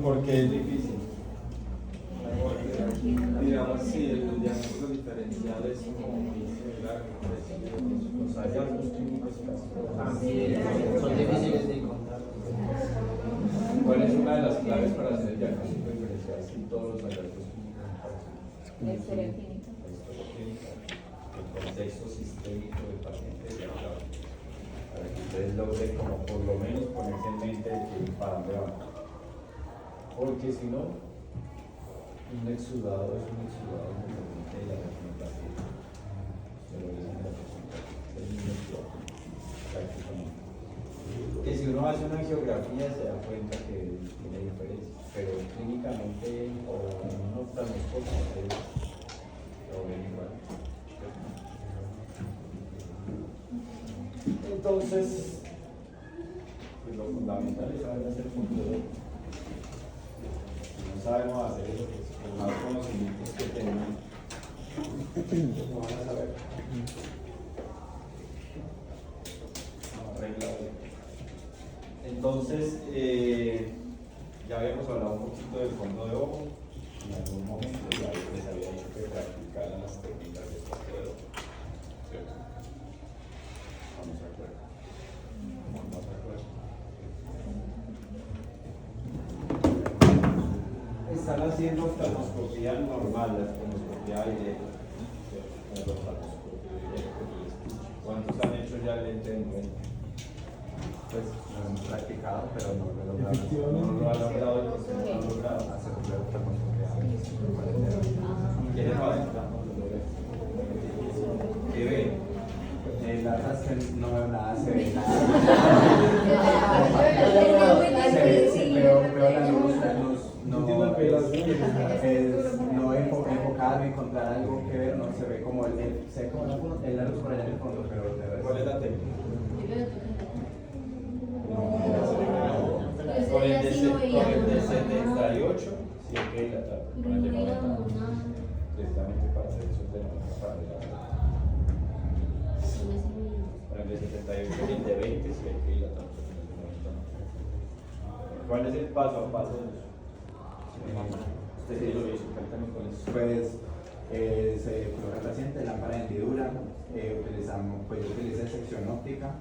Porque es difícil. Digamos, si el diagnóstico diferencial es como muy similar, los hallazgos clínicos son difíciles de encontrar. ¿Cuál es una de las claves para hacer el diagnóstico diferencial si todos los hallazgos clínicos son parecidos? La historia clínica. La historia clínica, el contexto sistémico del paciente es la clave. Para que ustedes logren como por lo menos ponerse en mente de que para dónde van. Porque si no, un exudado es un exudado independiente de la retinopatía. Pero es una retinopatía, es un exudado, prácticamente. Que si uno hace una geografía se da cuenta que tiene diferencias, pero clínicamente o en un oftalmoscopio lo ven igual. Entonces, pues lo fundamental es saber hacer control. Si no sabemos hacer eso, pues con más conocimientos que tenemos, no van a saber. No, arreglado. Entonces, ya habíamos hablado un poquito del fondo de ojo. En algún momento ya les había dicho que practicaran las técnicas de fondo de ojo. ¿Cierto? Vamos a acuerdo. Vamos a acuerdo. Están haciendo oftalmoscopía normal, la oftalmoscopía directa. La oftalmoscopia directa. ¿Cuántos han hecho ya el lente de 90? Pues lo hemos practicado, pero no lo he logrado. No lo ha logrado, entonces no lo ha logrado. Hacer un oftalmoscopia. ¿Quiénes lo hacen? ¿Qué ven? La verdad es que no veo nada, se ve nada. Veo la luz, no enfocarme, encontrar algo que ver, no se ve como la luz por allá en el fondo, pero ¿Cuál es la técnica? Con el de 78, sí, ok, la tapa. Con el de 90, precisamente para hacer esos de 90 para la. Con el de 78 y el de 20, sí, ok, la tapa. Con el de 90. ¿Cuál es el paso a paso de eso? Usted sí lo hizo, cuéntame con eso. pues se coloca el paciente lámpara de hendidura, yo utilicé sección óptica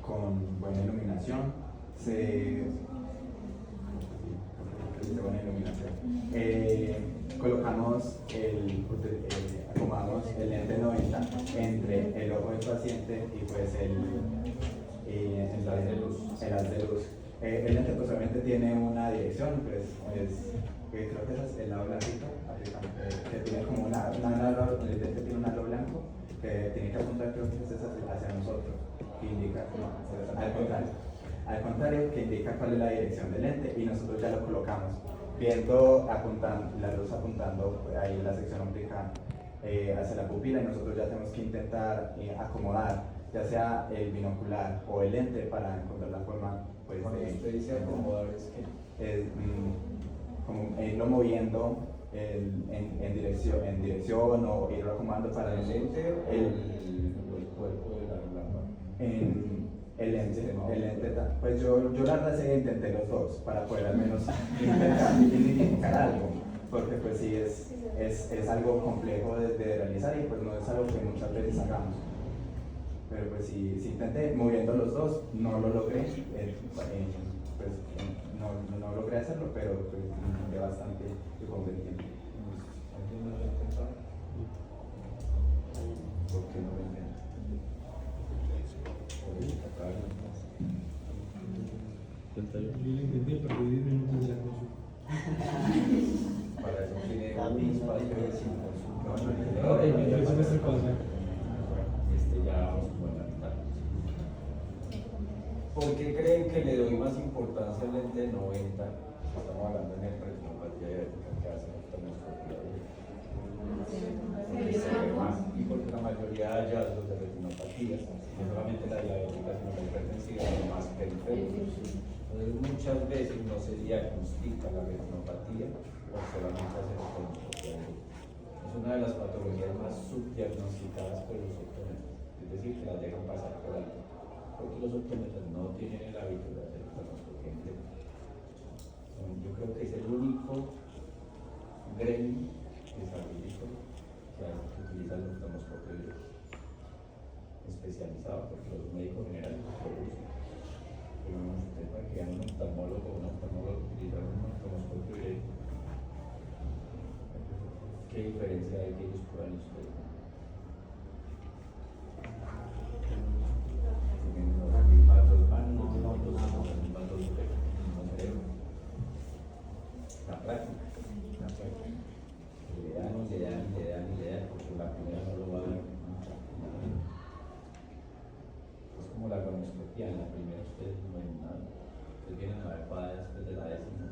con buena iluminación, colocamos acomodamos el lente 90 entre el ojo del paciente y pues el haz de luz. El lente pues obviamente tiene una dirección, pues creo que ese es el lado blanquito, que tiene como el lente tiene un halo blanco que tiene que apuntar, creo que es hacia nosotros, que indica, no, al contrario, que indica cuál es la dirección del lente y nosotros ya lo colocamos, la luz apuntando ahí en la sección óptica hacia la pupila y nosotros ya tenemos que intentar acomodar ya sea el binocular o el lente para encontrar la forma. Pues, cuando usted dice acomodar es que como irlo moviendo en dirección o irlo acomodando para el lente o el cuerpo de la lámpara. El lente, pues yo la verdad sí intenté los dos para poder al menos intentar identificar algo, porque pues sí es algo complejo de realizar y pues no es algo que muchas veces hagamos. Pero pues si intenté moviendo los dos, no lo logré, pues no logré hacerlo, pero pues intenté bastante y con el tiempo. ¿Alguien no lo ha intentado? ¿Por qué no lo intenta? Yo lo intenté, pero 10 minutos de la consulta. Para eso tiene un espacio de 5 Eso es otra cosa. Ya vamos a adelantar. ¿Por qué creen que le doy más importancia al lente de 90? Estamos hablando en el retinopatía diabética que hace oftalmoscopía. Porque se ve más y porque la mayoría de hallazgos de retinopatía, no solamente la diabética, sino la hipertensiva, son más periféricos. Entonces muchas veces no se diagnostica la retinopatía por solamente hacer oftalmoscopía. Es una de las patologías más subdiagnosticadas por los optómetros. Es decir, que las dejan pasar por alto, porque los optómetros no tienen el hábito de hacer oftalmoscopia en lente. diferencia hay que ellos puedan ustedes? Tienen las mismas dos manos, las mismas dos orejas, el mismo cerebro. La práctica. Le dan, porque la primera no lo va a dar. Es como la cronoscopía, en la primera ustedes no ven nada. Ustedes vienen a ver para después de la décima.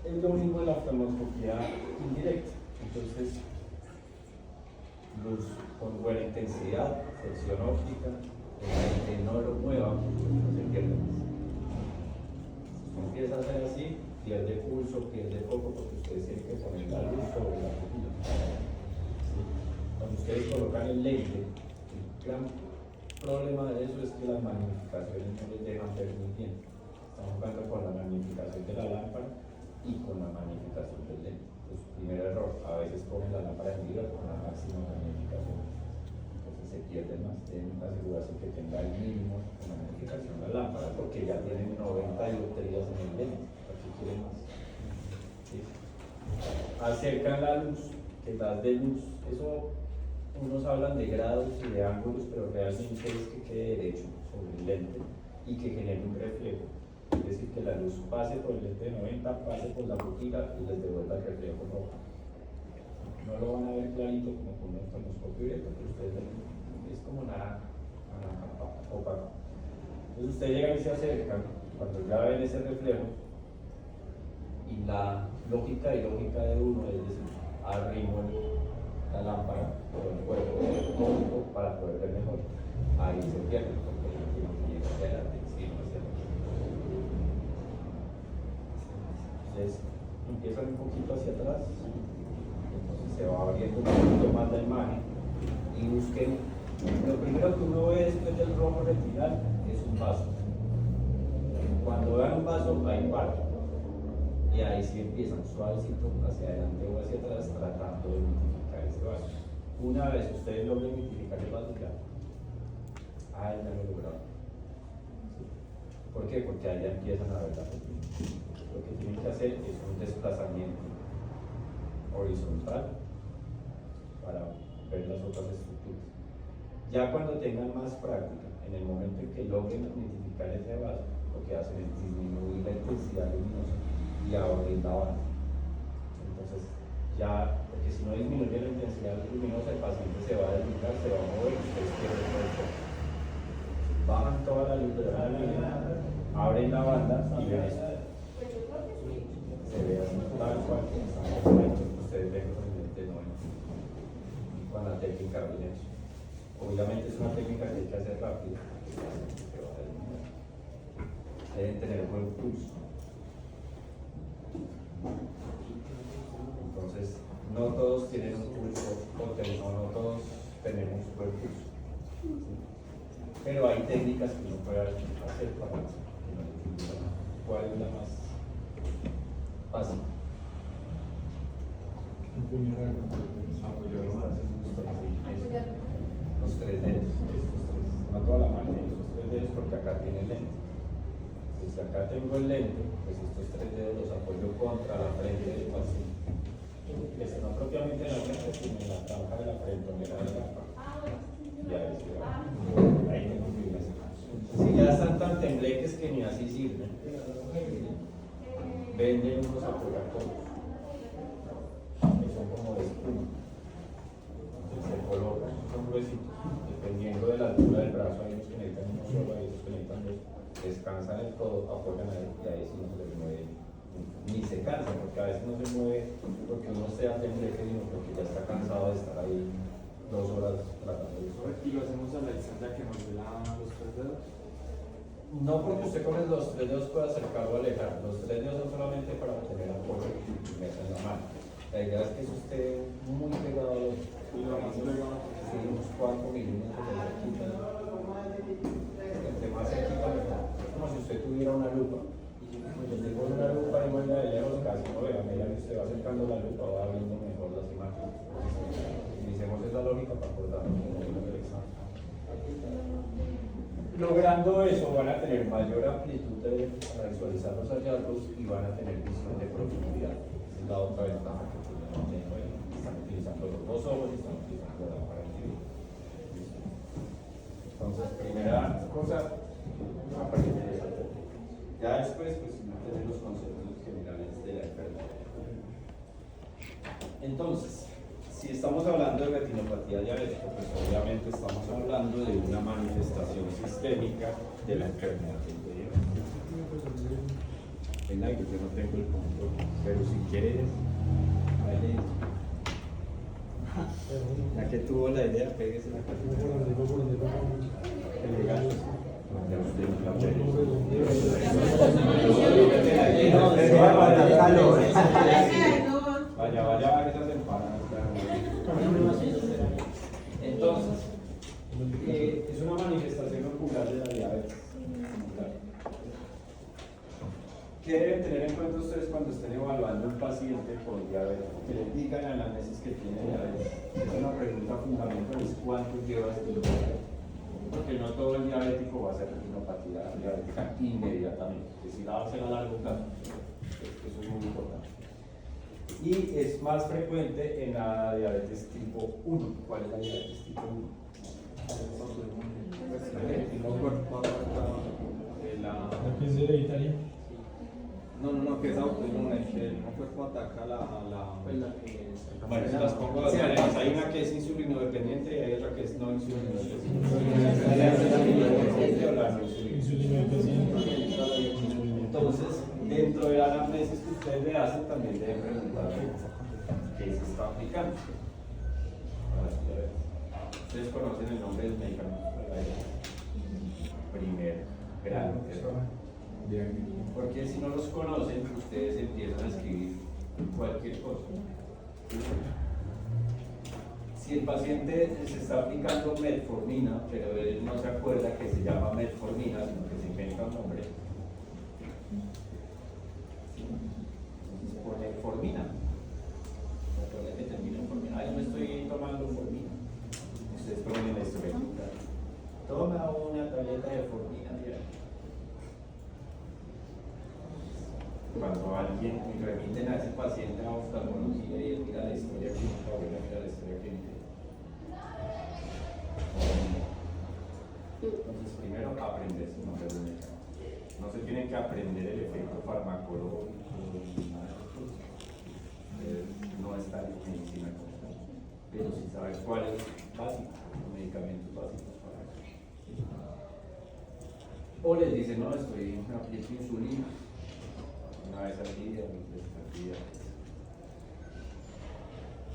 Es lo mismo en la cronoscopía indirecta. Entonces, luz con buena intensidad, sección óptica, que no lo mueva, no se pierde más. Si empieza a hacer así, pierde pulso, pierde foco, porque ustedes tienen que poner la luz sobre la pupila. ¿Sí? Cuando ustedes colocan el lente, el gran problema de eso es que las magnificaciones no les dejan ver muy bien. Estamos jugando con la magnificación de la lámpara y con la magnificación del lente. Pues, primer error, a veces ponen la lámpara en vida con la máxima magnificación. Entonces se pierde más. Tienen que asegurarse que tenga el mínimo de magnificación la lámpara, porque ya tienen 90 dioptrías en el lente. Aquí quieren más. ¿Sí? Acercan la luz, que das de luz, eso unos hablan de grados y de ángulos, pero realmente es que quede derecho sobre el lente y que genere un reflejo. Es decir, que la luz pase por el lente de 90, pase por la pupila y les devuelva el reflejo rojo. No lo van a ver clarito como con un cronoscopio directo, pero ustedes ven, es como naranja opaco. Entonces ustedes llegan y se acercan, cuando ya ven ese reflejo, y la lógica de uno es decir, arrimo la lámpara por el cuerpo para poder ver mejor. Ahí se pierde, porque tiene que ir hacia adelante, encima, hacia adelante. Entonces empiezan un poquito hacia atrás, entonces se va abriendo un poquito más la imagen y busquen. Lo primero que uno ve después del rojo retinal es un vaso. Cuando vean un vaso, hay parte. Y ahí sí empiezan suavecito hacia adelante o hacia atrás tratando de identificar ese vaso. Una vez ustedes logren identificar el vaso, ya lo lograron. ¿Sí? ¿Por qué? Porque ahí ya empiezan a ver la pupila. Lo que tienen que hacer es un desplazamiento horizontal para ver las otras estructuras. Ya cuando tengan más práctica, en el momento en que logren identificar ese vaso, lo que hacen es disminuir la intensidad luminosa y abrir la banda. Entonces, ya, porque si no disminuye la intensidad luminosa, el paciente se va a desligar, se va a mover y ustedes pierden todo el foco. Bajan toda la luz de la línea, abren la banda y ven esto. Se ve así tal cual que ustedes ven con el lente 90 con la técnica Binex. Obviamente es una técnica que hay que hacer rápido. Deben tener buen pulso. Entonces, no todos tienen un pulso o no todos tenemos buen pulso. ¿Sí? Pero hay técnicas que uno puede hacer para que no le entiendan cuál es la más fácil. Los tres dedos, estos tres, no toda la mano, estos tres dedos porque acá tiene el lente. Entonces, si acá tengo el lente, pues estos tres dedos los apoyo contra la frente del paciente. No propiamente en la frente, sino en la franja de la frentonera de la parte. Y ahí se va. Ahí tengo fibrilación. Si ya están tan tembleques que ni así sirven, venden unos apoyacodos que son como de espuma. Entonces se colocan, son gruesitos, dependiendo de la altura del brazo. Hay unos que necesitan uno solo, hay otros que necesitan dos. Descansan el codo, apoyan ahí y ahí sí no se les mueve ni se cansa, porque a veces no se mueve porque uno sea tembleque, sino porque ya está cansado de estar ahí 2 horas tratando de eso. ¿Y lo hacemos a la distancia que nos dé los 3 dedos? No, porque usted con los 3 dedos puede acercarlo o alejar. Los 3 dedos son solamente para obtener apoyo y meta en la mano. La idea es que eso esté muy pegado a los unos 4 milímetros de cerquita. Entre más cerquita, mejor. Es como si usted tuviera una lupa. Yo tengo una lupa y vuelve de lejos, casi no vea. A medida que usted va acercando la lupa, va viendo mejor las imágenes. Utilicemos esa lógica para acordarnos como el examen. Logrando eso, van a tener mayor amplitud para visualizar los hallazgos y van a tener visión de profundidad. Esa es la otra ventaja que tienen. están utilizando los dos ojos y están utilizando la lámpara individual. Entonces, primera cosa, aprender eso. Ya después, pues, tener los conceptos generales de la enfermedad. Entonces, si estamos hablando de retinopatía diabética, pues obviamente estamos hablando de una manifestación sistémica de la enfermedad del diabetes. Venga, yo no tengo el control, pero si quieres, vale. Ya que tuvo la idea, péguese la cabeza. Elegante. Ya usted no la Vaya, vaya, esas empanadas. Entonces, es una manifestación ocular de la diabetes. ¿Qué deben tener en cuenta ustedes cuando estén evaluando un paciente con diabetes? Que le digan a las veces que tiene diabetes. Es una pregunta fundamental, es ¿cuánto lleva este diabetes? Porque no todo el diabético va a ser retinopatía diabética inmediatamente, es decir, va a ser a largo plazo. Eso es muy importante. Y es más frecuente en la diabetes tipo 1. ¿Cuál es la diabetes tipo 1? ¿La que es hereditaria? No, que es autoinmune, que el cuerpo ataca Bueno, si las pongo así, hay una que es insulino dependiente y hay otra que es no insulino dependiente. Insulina dependiente. Entonces, dentro de la anamnesis que ustedes le hacen, también deben preguntar qué se está aplicando. Ustedes conocen el nombre del medicamento. Primer grado. Porque si no los conocen, ustedes empiezan a escribir cualquier cosa. Si el paciente se está aplicando metformina, pero él no se acuerda que se llama metformina, sino que se inventa un nombre, pone formina. Recuerda que termina en formina. Yo me estoy tomando formina. Ustedes ponen la historia. Toma una tableta de formina diaria. Cuando alguien remiten a ese paciente a oftalmología y él mira la historia clínica, o ella mira la historia clínica. Entonces, primero aprender su nombre del medicamento. No se tienen que aprender el efecto farmacológico ni nada de eso. No está en medicina como tal. Pero si sabes cuál es básico, los medicamentos básicos para eso. O les dicen, no, estoy aplicando insulina. Una vez al día, dos veces al día.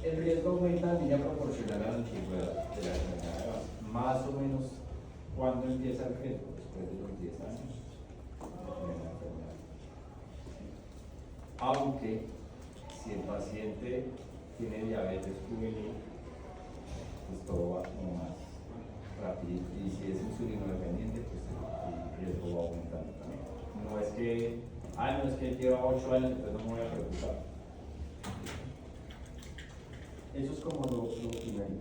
El riesgo aumenta en línea proporcional a la antigüedad de la enfermedad. Más o menos, ¿cuándo empieza el riesgo? Después de los 10 años de la enfermedad. Aunque, si el paciente tiene diabetes juvenil, pues todo va como más rápido. Y si es insulino dependiente, pues el riesgo va aumentando también. No es que no es que él lleva 8 años, entonces no me voy a preocupar. Eso es como lo primero.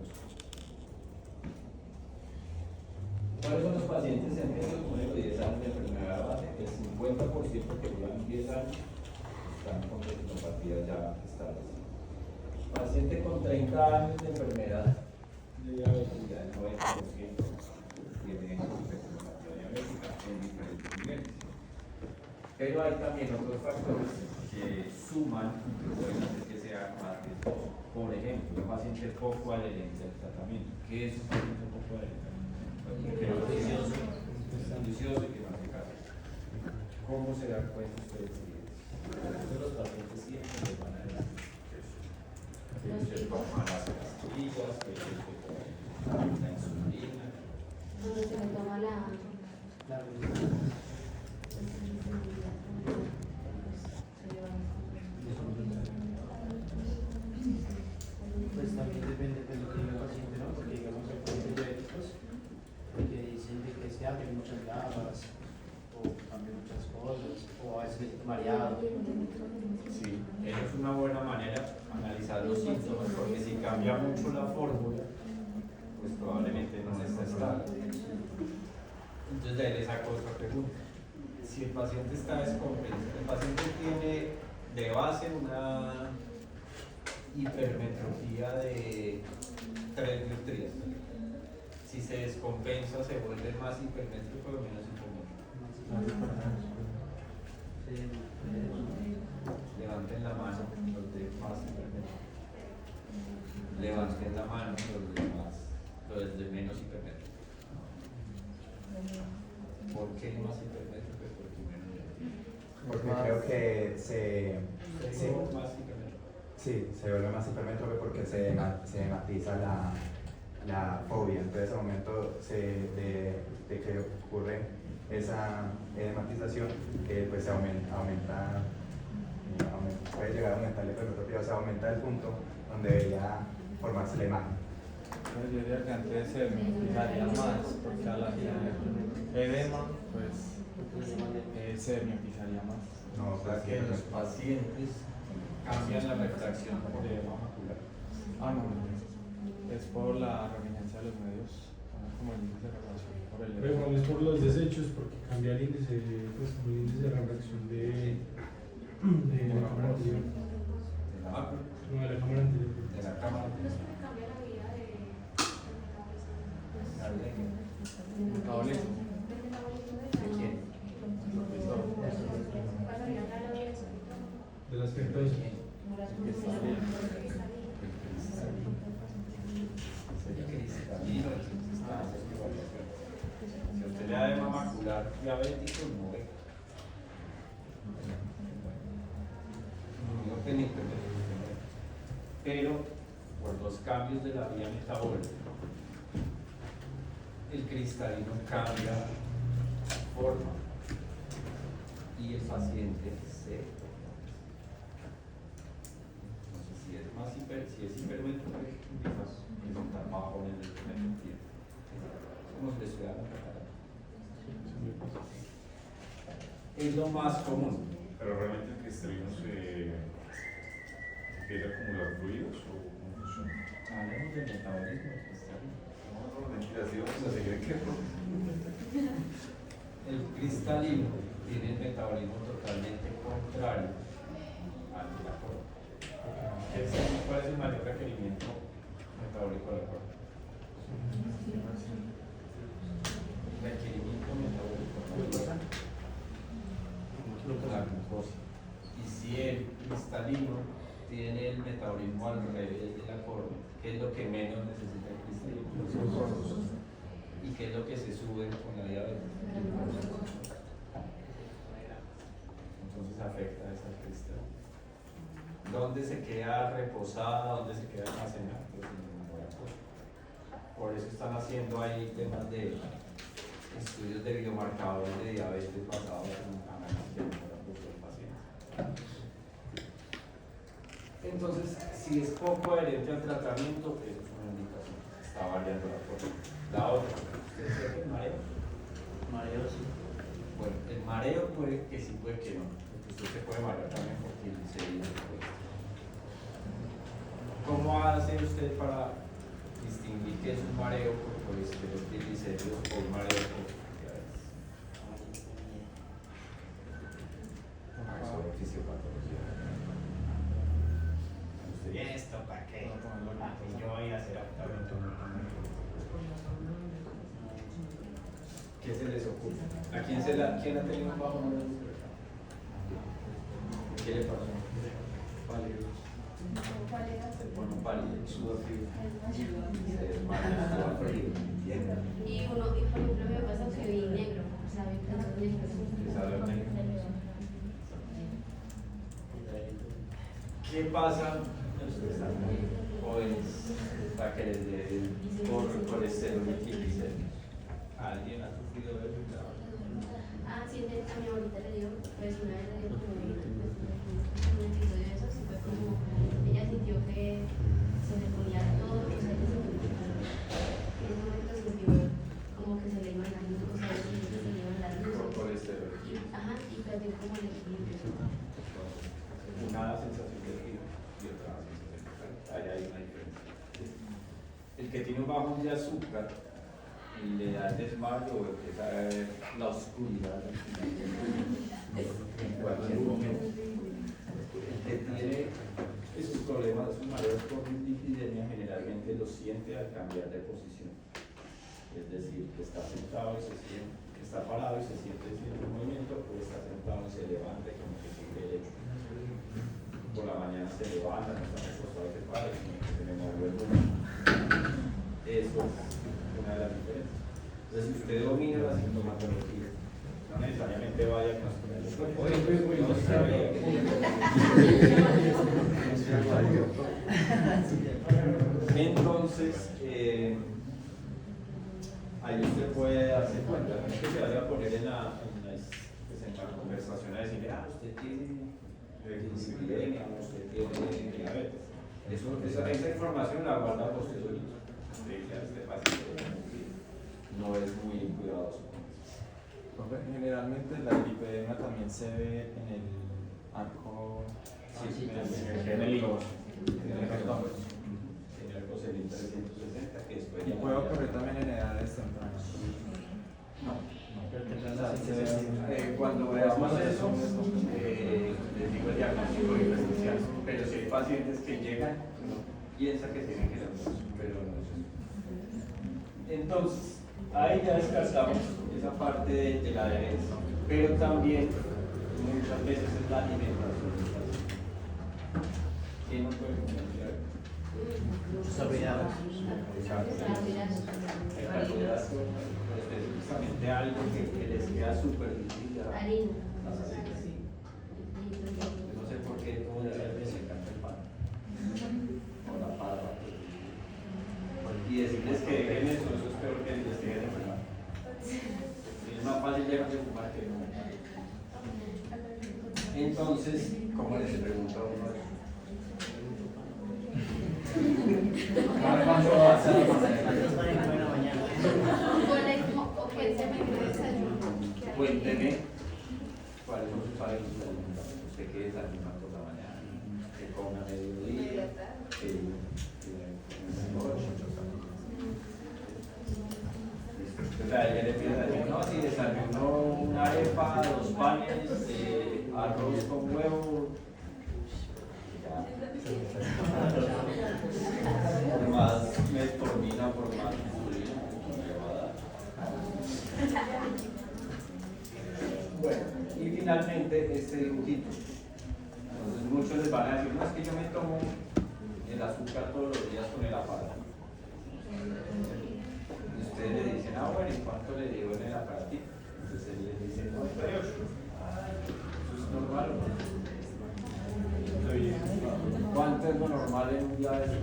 ¿Cuáles son los pacientes en riesgo de 10 años de enfermedad base? El 50% que llevan 10 años están con retinopatía ya establecida. Paciente con 30 años de enfermedad de diabetes, ya el 90% tiene retinopatía diabética en diferentes niveles. Pero hay también otros factores que suman y que pueden hacer que sea más riesgoso. Por ejemplo, un paciente poco adherente al tratamiento. ¿Qué es un paciente poco adherente? Vicioso y que no hace caso. ¿Cómo se dan cuenta ustedes? Los pacientes siempre les van a decir que se toman las pastillas, que se toman la insulina. Cuando se le toma la Pues también depende de lo que diga el paciente, ¿no? Porque digamos hay pacientes diabéticos que dicen de que se abren muchas gafas o cambian muchas cosas o a veces se siente mareado. Sí, esa es una buena manera analizar los síntomas, porque si cambia mucho la fórmula, pues probablemente no está estable. Entonces de ahí le saco otra pregunta. Si el paciente está descompensado, el paciente tiene de base hipermetropía de 3 dioptrías. Si se descompensa, se vuelve más hipermétrico o menos hipermétrico. Levanten la mano los de más hipermétrico. Levanten la mano los de menos hipermétrico. ¿Por qué más hipermétrico y por qué menos hipermétrico? Porque creo que Sí, más hipermétrico. sí, se vuelve más hipermétrope porque se matiza la fobia. Entonces, al momento de que ocurre esa edematización, pues se aumenta, puede llegar a aumentar la hipermetropía, o sea, aumenta el punto donde debería formarse la imagen. Yo diría que antes se miotizaría más, porque a la edema, pues se miotizaría más. No, O sea que los pacientes cambian la refracción por edema macular. Ah, no, es por la reminencia de los medios, como el índice de refracción, por el Pero cuando es por los desechos, porque cambia el índice, pues como el índice de refracción de la cámara anterior. De la mácula, No, de la cámara anterior. de la cámara. Cambia la vida de metabolismo. ¿De quién? Del aspecto de Cristalino, si usted le da edema macular diabético, no ve. No tiene hipermetropía. Pero por los cambios de la vía metabólica, el cristalino cambia forma y el paciente se entonces si es hipermetropía, quizás presentar bajo en el hipermetropía. Como se le estudia la cataratas. Es lo más común. Pero realmente el cristalino se empieza a acumular fluidos o cómo funciona. Hablemos del metabolismo del cristalino. No, mentiras, sí, vamos a seguir que El cristalino tiene el metabolismo totalmente contrario al de la corona. ¿Cuál es el mayor requerimiento metabólico de la corona? Requerimiento metabólico de la glucosa. Y si el cristalino tiene el metabolismo al revés de la corona, ¿qué es lo que menos necesita el cristalino? Los glucosos. ¿Y qué es lo que se sube con la diabetes? Entonces afecta a esa cristal. ¿Dónde se queda reposada? ¿Dónde se queda almacenada? Pues en el laboratorio. Por eso están haciendo ahí temas de estudios de biomarcadores de diabetes basados en análisis de laboratorio del paciente. Entonces, si es poco adherente al tratamiento, eso es una indicación. Está variando la forma. La otra, ¿usted siente el mareo? Mareo, sí. Bueno, el mareo puede que sí, puede que no. Porque usted se puede marear también por triglicéridos. ¿Cómo hace usted para distinguir que es un mareo por colesterol, triglicéridos o un mareo por diabetes? Sobre fisiopatología. ¿Usted, ¿y esto para qué? Y yo voy a hacer actualmente un ¿qué se les ocurre? ¿A quién ha tenido un bajo número de despertar? ¿Qué le pasó? Se pone pálido, suda frío. Se desmaya, suda frío. Y por ejemplo, me pasa que vi negro, o sea, vi tanto negro. ¿Qué sabe el negro? ¿Qué pasa? Ustedes están muy jóvenes para que les dé por colesterol y triglicéridos. ¿Alguien ha sufrido de eso? Ah, sí, a mi abuelita le dio, pues una vez le dio como un episodio de esos, y fue como, ella sintió que se le ponía todo, o sea, que se ponía, en ese momento sintió como que se le iban las luces, o sea, que se le iban las Por luces. colesterol. Ajá, y perdió como el equilibrio. Una sensación de frío y otra sensación de calor. Ahí hay una diferencia. El que tiene un bajón de azúcar le da el desmayo o empieza a ver la oscuridad en cualquier momento. El que tiene esos problemas de su mareo de cambiar de posición. Es decir, que está sentado y se siente, que está parado y se siente cierto movimiento, o está sentado y se levanta y como que sigue derecho. Por la mañana se levanta, no está acostado y se para, sino que se le movió el movimiento. Eso es una de las diferencias. Entonces, si usted domina la sintomatología, no necesariamente vaya con las Entonces, ahí usted puede darse cuenta, no es que se vaya a poner en la conversación a decirle, usted tiene dislipidemia, usted tiene diabetes. Esa información la guarda por usted solito. Este paciente no es muy cuidadoso. Generalmente la lipidemia también se ve en el arco, En el hígado. En el coselín 360, que después y puede ocurrir también en edades tempranas. Cuando veamos eso, les digo el diagnóstico diferencial. Pero si hay pacientes que llegan, uno piensa que tienen que ser, pero no es eso. Entonces, ahí ya descartamos esa parte de la diabetes, pero también muchas veces es la alimentación. ¿Quién no puede comer diabetes? Desarrollados. El carbohidrato, específicamente algo que les queda súper difícil. Harina. No sé por qué todo les encanta el pan o la papa. Y decirles que dejen eso es peor que les dejen de fumar. Es más fácil dejar de fumar que no. Entonces, ¿cómo les pregunto a uno eso? ¿Cuánto va a ser? Cuénteme cuáles son sus hábitos de alimentación. ¿Usted qué desayuna por la mañana? ¿Qué come a mediodía? ¿Qué noche? O sea, ella le empieza a decir, no, si desayuno una arepa, 2 panes, arroz con huevo. Por más metformina, por más insulina, me va a dar. Bueno, y finalmente este dibujito. Entonces muchos les van a decir, no, es que yo me tomo el azúcar todos los días con el aparato. Y ustedes le dicen, bueno, ¿y cuánto le dio en el aparatito? Entonces él les dice 98. ¿Eso es normal o no? ¿Cuánto es lo normal en un diabetes?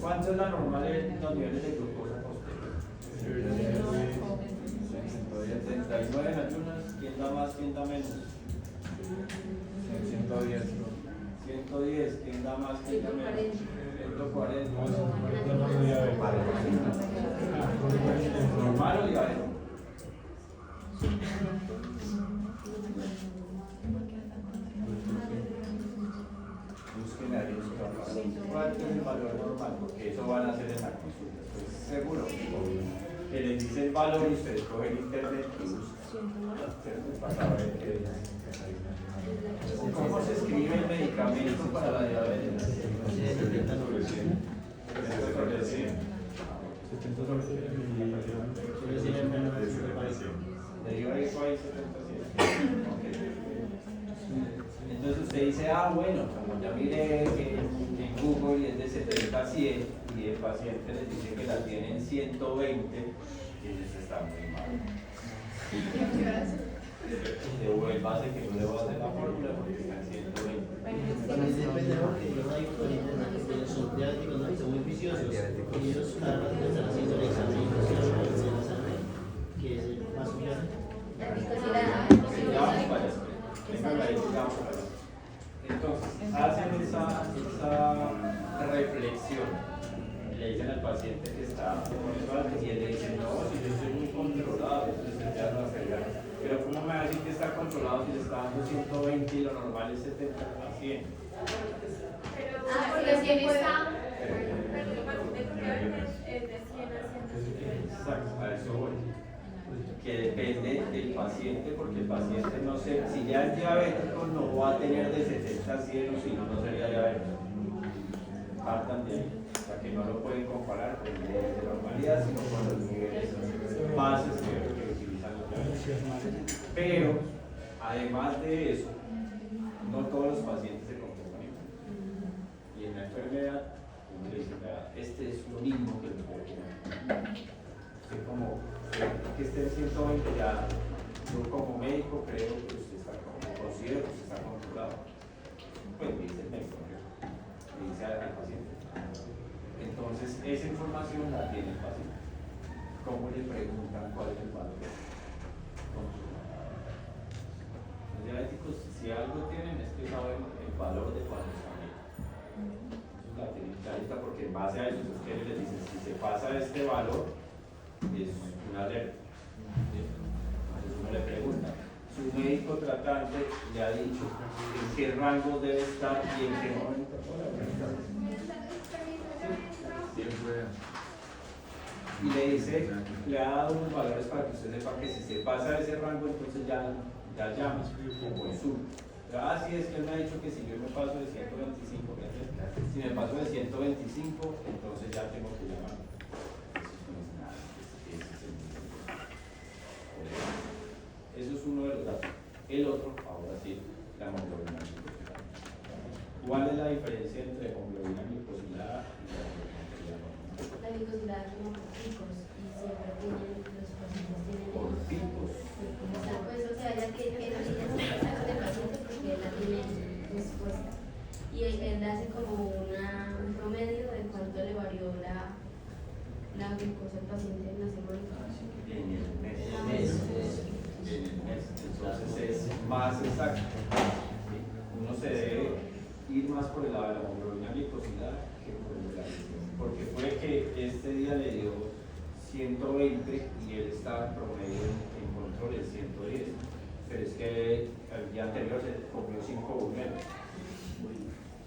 ¿Cuánto es la normal en los niveles de glucosa posterior? 79 en ayunas. ¿Quién da más? ¿Quién da menos? 110. 110. ¿Quién da más? ¿Quién da menos? 140. ¿Normal o diabético? Busquen ahí en su aparato. ¿Cuál es el valor normal? Porque eso van a hacer en la consulta. Estoy seguro que les dice el valor y ustedes cogen internet y buscan. Para saber qué es. ¿Cómo se escribe el medicamento para la diabetes? 70 sobre 100. 70 sobre 100. 70 sobre 100. Le digo ahí 70 100. Entonces usted dice, bueno, como ya miré que en Google es de 70 a 100 y el paciente les dice que la tiene en 120, y eso está muy mal. Devuélvase que no le voy a hacer la fórmula porque está en 120. También depende porque los médicos ahorita son diabéticos, ¿no? Y son muy viciosos. Y ellos cada rato están haciendo el examen que es el más fiable. Ya vamos para eso. Vengan ahí, ya vamos para eso. Entonces, hacen esa reflexión. Le dicen al paciente que está y él le dice, no, si yo estoy muy controlado, entonces ya no acelerar. Pero ¿cómo me va a decir que está controlado si le está dando 120 y lo normal es 70 a 100? Pero si está. Exacto, a eso voy. Que depende del paciente, porque el paciente no sé, si ya es diabético no va a tener de 70 a 100 o si no, no sería diabético. partan de ahí. O sea, que no lo pueden comparar con niveles de normalidad, sino con los niveles bases que utilizan los diabéticos. Pero, además de eso, no todos los pacientes se comportan igual. Y en la enfermedad, uno le dice, "Vea, este es lo mismo que el enfermedad". Es como que esté en 120 ya, yo como médico creo que usted está, considero que usted está controlado. Pues me dice el médico, ¿no? Le dice al paciente. Entonces, esa información la tiene el paciente. ¿Cómo le preguntan cuál es el valor? Los diabéticos, si algo tienen, es que saben el valor de cuando están bien. Eso la tienen clarita porque en base a eso, ustedes les dicen, si se pasa este valor, es una alerta. Entonces uno le pregunta, su médico tratante le ha dicho en qué rango debe estar y en qué momento. Y le dice, le ha dado unos valores para que usted sepa que si se pasa ese rango, entonces ya llama o consulta. Sí, es que él me ha dicho que si yo me paso de 125, si me paso de 125, entonces ya tengo que llamar. Eso es uno de los datos. El otro, ahora sí, la hemoglobina glicosilada. ¿Cuál es la diferencia entre hemoglobina glicosilada y la hemoglobina normal? La glicosilada tiene por picos y siempre tienen, los pacientes tienen. Por picos. Pues, o sea, ella tiene que ir a del paciente porque él la tiene expuesta. Y él hace como un promedio de cuánto le varió la glucosa al paciente en la semana. En el mes. Entonces es más exacto. Uno se debe ir más por el lado de la hemoglobina glicosilada que por el de la glicemia. Porque puede que este día le dio 120 y él estaba en promedio en control en 110. Pero es que el día anterior se comió 5 burmeros.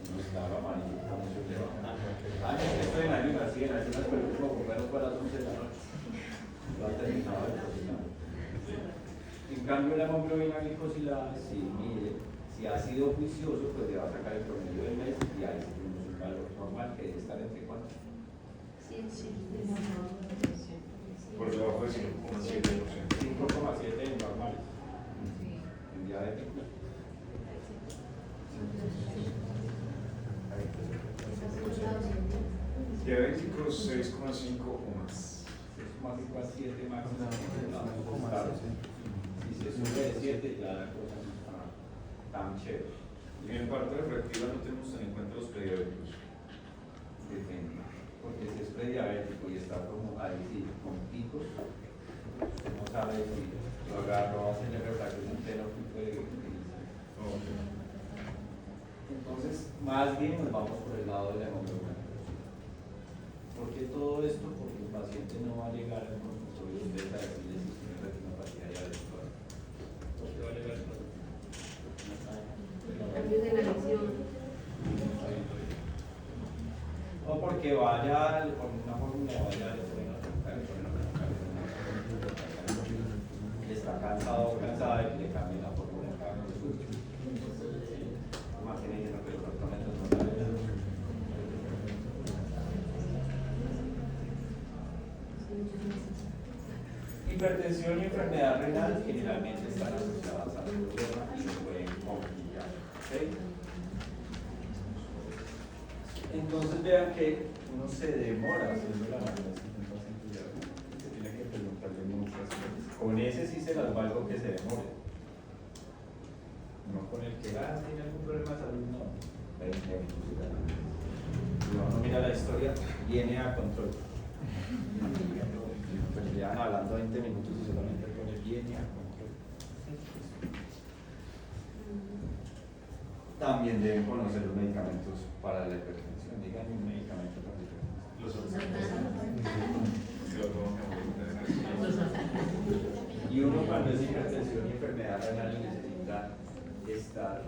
No estaba amarillo, como se le va. Estoy en ayunas, sí, en ayunas, pero el último burmero fue a las 11 de la noche. Lo ha terminado de cocinar. En cambio, la hemoglobina glicosilada, si mide, si ha sido juicioso, pues le va a sacar el promedio del mes y ahí sí tenemos un valor normal que debe estar entre cuánto. Por debajo de 5,7%. 5,7 en normales. En diabéticos. Diabéticos 6,5 o más. 6,5 a 7 máximo. Si se sube de 7 ya la cosa no está tan chévere. Y en parte refractiva no tenemos tan en cuenta los prediabéticos. Depende. Porque si es prediabético y está como ahí sí, con picos, no sabe si lo agarro, hace el refracción entero pico de Entonces, más bien nos vamos por el lado de la hemoglobina. ¿Por qué todo esto? Porque el paciente no va a llegar al consultorio de esta decirle si tiene retinopatía diabética. ¿Por qué va a llegar al Cambios de la lesión. O porque vaya con una fórmula, vaya está cansado o cansada de que le cambie la fórmula en cada consulta. Más que diciendo que los tratamientos no salen. Hipertensión y enfermedad renal generalmente están asociadas al problema y se pueden complicar. ¿Okay? Entonces vean que uno se demora haciendo la valoración del paciente diabético. Se tiene que preguntarle muchas cosas. Con ese sí se las valgo que se demore. No con el que, tiene algún problema de salud, no. 20 minutos. Si uno mira la historia, viene a control. Pues llevan hablando 20 minutos y solamente pone viene a control. También deben conocer los medicamentos para la hipertensión. Díganme un medicamento para la hipertensión. Los otros. Que lo toman Y uno cuando es hipertensión y enfermedad renal necesita estar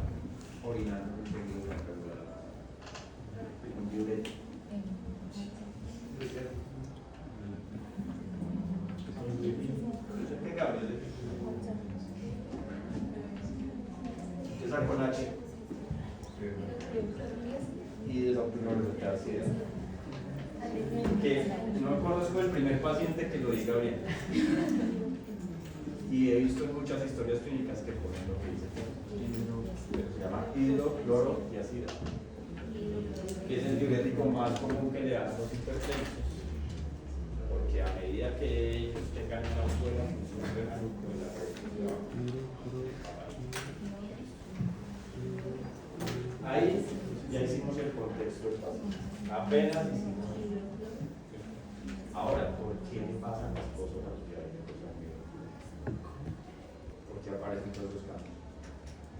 orinando un seguido de regular. Un diurético. Empieza con H. hidroclorotiazida. Que no conozco el primer paciente que lo diga bien. Y he visto en muchas historias clínicas que ponen lo que dice, pero se llama hidroclorotiazida, que es el diurético más común que le dan a los hipertensos, porque a medida que ellos tengan una buena función renal, pues la presión va. Ahí ya hicimos el contexto del paciente, apenas hicimos. Ahora, ¿por qué le pasan las cosas a los diabéticos sanguíneos? ¿Por qué aparecen todos los cambios?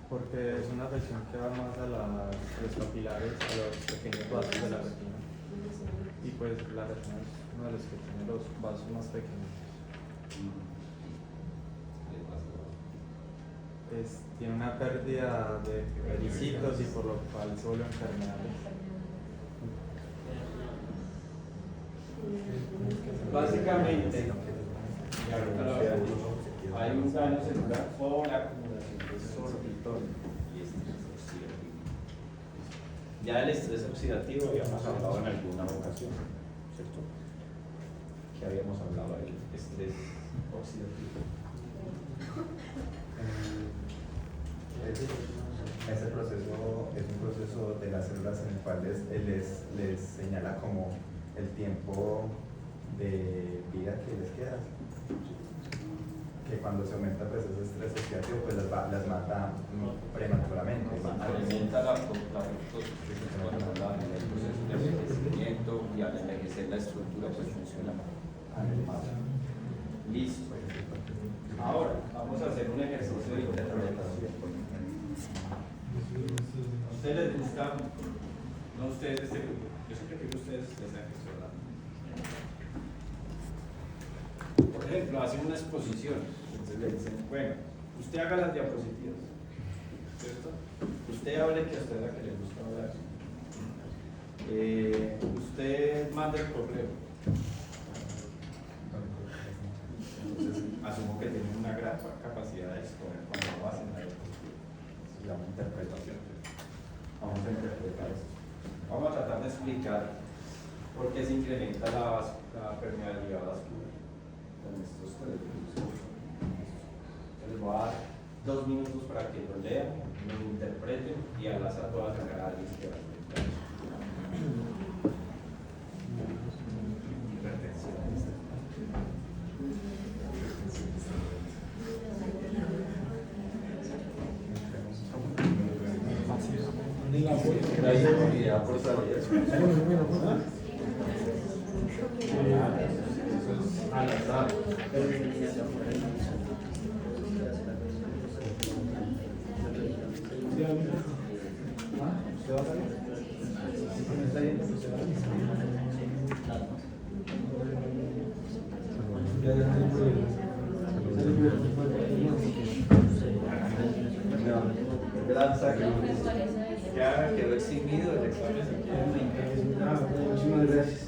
Porque es una afección que va más a los capilares, a los pequeños vasos de la retina. Y pues la retina es uno de los que tiene los vasos más pequeños. Tiene una pérdida de ericitos y por lo cual se vuelven enfermedades. Básicamente, y ahorita lo veremos, hay un daño celular o la acumulación de sorbitol y estrés oxidativo. Ya el estrés oxidativo habíamos hablado en alguna ocasión, ¿cierto? Que habíamos hablado del estrés oxidativo. Ese proceso es un proceso de las células en el cual les señala como el tiempo de vida que les queda. Que cuando se aumenta pues, ese estrés oxidativo pues las mata prematuramente. Alimenta la apoptosis, que es cuando hablamos del proceso de envejecimiento, y al envejecer la estructura pues funciona más. Listo. Ahora vamos a hacer un ejercicio de interpretación. ¿A ustedes les gusta? No ustedes de este grupo. Yo siempre quiero que ustedes les sean que estoy hablando. Por ejemplo, hacen una exposición. Entonces le dicen, bueno, usted haga las diapositivas, ¿cierto? Usted hable que a usted es la que le gusta hablar. Usted manda el correo. Entonces, asumo que tienen una gran capacidad de exponer cuando lo hacen la diapositiva. Se llama interpretación. Vamos a interpretar esto. Vamos a tratar de explicar por qué se incrementa la permeabilidad vascular con estos tres grupos. Les voy a dar 2 minutos para que lo lean, lo interpreten y al azar voy a sacar a alguien que va a explicar. Gracias por salir. Eso es al azar. Ya quedó eximido el examen. Muchísimas gracias.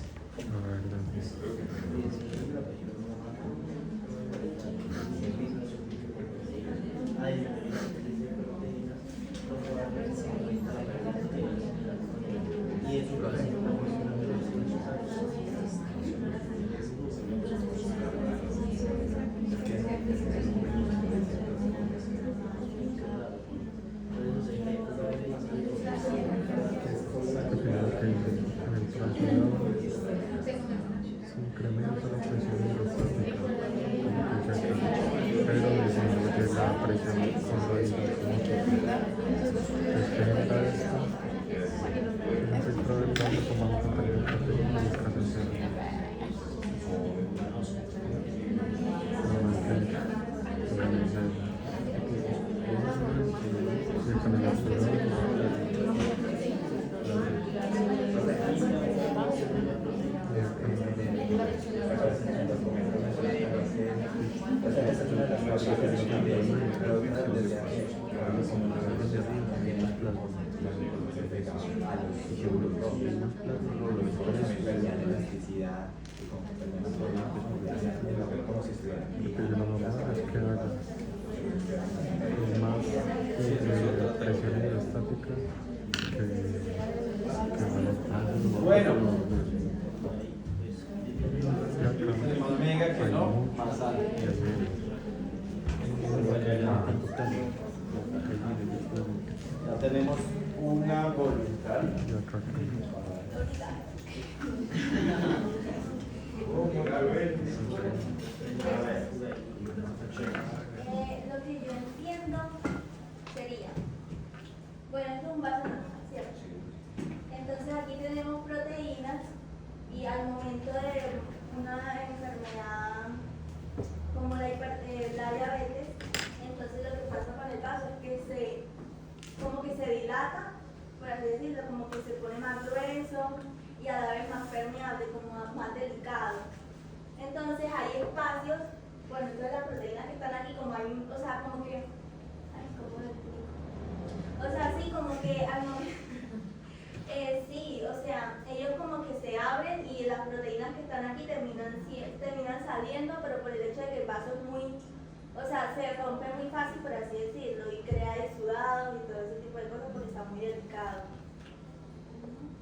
Bueno, tenemos mega que no, más alto. Ya tenemos una voluntaria. Lo que yo entiendo sería, bueno, esto es un vaso normal, ¿cierto? Entonces aquí tenemos proteínas y al momento de una enfermedad como la diabetes, entonces lo que pasa con el vaso es que como que se dilata, por así decirlo, como que se pone más grueso y a la vez más permeable, como más delicado. Entonces hay espacios, bueno, entonces las proteínas que están aquí, como hay, o sea, como que, ay, ¿cómo lo explico? O sea, sí, como que al momento, sí, o sea, ellos como que se abren y las proteínas que están aquí terminan saliendo, pero por el hecho de que el vaso es muy, o sea, se rompe muy fácil, por así decirlo, y crea exudados y todo ese tipo de cosas porque está muy delicado.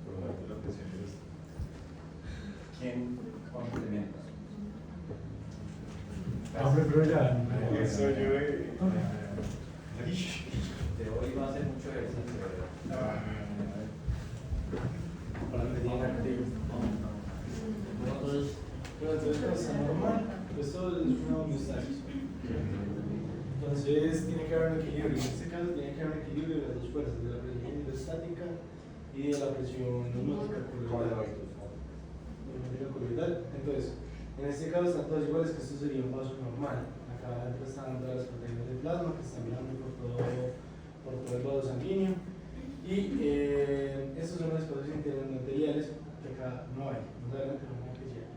Por lo tanto, la presión hidrostática. ¿Quién complementa? Pero ya. Eso yo De hoy va a ser mucho ejercicio. Para que digan activo. Entonces, cosa normal, esto es una homeostasis. Entonces, tiene que haber un equilibrio. En este caso, tiene que haber un equilibrio de las dos fuerzas, de la presión hidrostática y de la presión osmótica coloidal. Entonces, en este caso están todos iguales, que esto sería un vaso normal. Acá adentro están todas las proteínas del plasma que están mirando por todo el vaso sanguíneo. Y estos son los espacios intermateriales que acá no hay. No saben que no hay que llegar.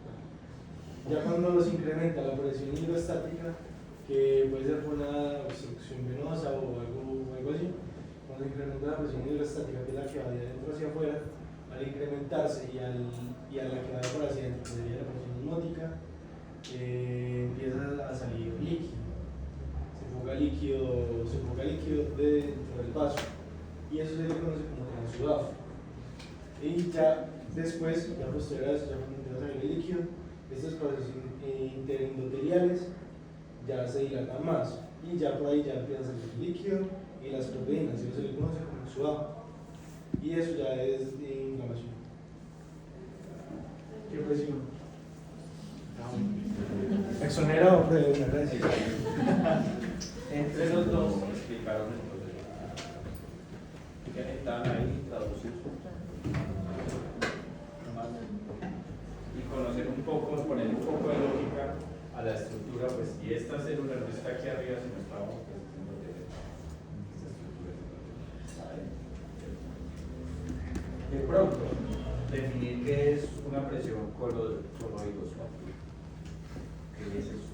Ya cuando se incrementa la presión hidrostática, que puede ser por una obstrucción venosa o algo así, cuando se incrementa la presión hidrostática, que es la que va de adentro hacia afuera, al incrementarse y a la que va por hacia adentro, que sería la presión osmótica, empieza a salir líquido. Se foca líquido dentro del vaso. Y eso se le conoce como transudado. Y ya después, ya posterior a eso, ya cuando empieza a salir el líquido, estos procesos interendoteliales ya se dilatan más. Y ya por ahí ya empieza a salir el líquido y las proteínas, y eso se le conoce como exudado. Y eso ya es de inflamación. ¿Qué presión? Exonera o prevenir. Entre los dos explicaron el proceso. Que están ahí traducidos. Y conocer un poco, poner un poco de lógica a la estructura, pues si esta célula no está aquí arriba, si no estamos pues haciendo esta estructura. De pronto, definir qué es una presión coloidoscópica. ¿Qué es eso?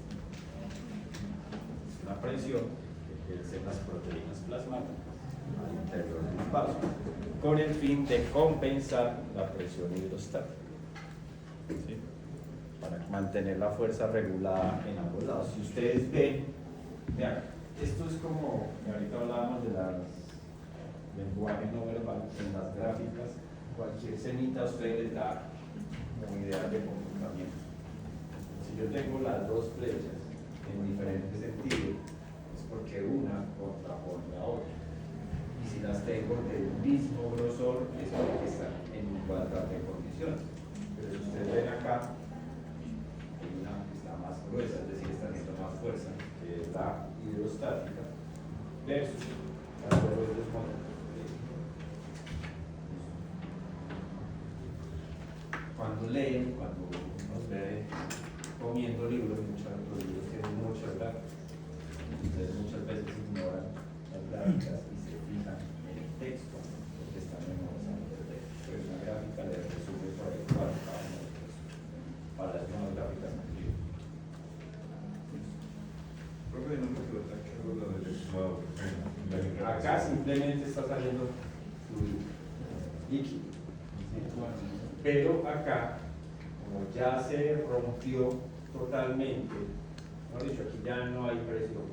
Es una presión que ejercen las proteínas plasmáticas al interior del vaso con el fin de compensar la presión hidrostática. ¿Sí? Para mantener la fuerza regulada en ambos lados. Si ustedes ven, vean, esto es como, ahorita hablábamos de las lenguaje no verbal, en las gráficas, cualquier cenita a ustedes les da como idea de comportamiento. Si yo tengo las dos flechas en diferentes sentidos, es porque una contrapone a otra. Y si las tengo del mismo grosor, es porque están en igualdad de condiciones. Pero si ustedes ven acá, hay una que está más gruesa, es decir, está haciendo más fuerza, que es la hidrostática, versus la coloidoscópica. Cuando leen, cuando nos ve comiendo libros, muchos libros tienen muchas gráficas. Ustedes muchas veces ignoran las gráficas y se fijan en el texto, porque están memorizando el texto. Pero una gráfica le resume por el cual cada uno de los para las nuevas gráficas en el libro. Profe, no me quedó tan claro lo del exudado. Acá simplemente está saliendo fluido líquido. Pero acá, como ya se rompió totalmente, mejor dicho, aquí ya no hay presión.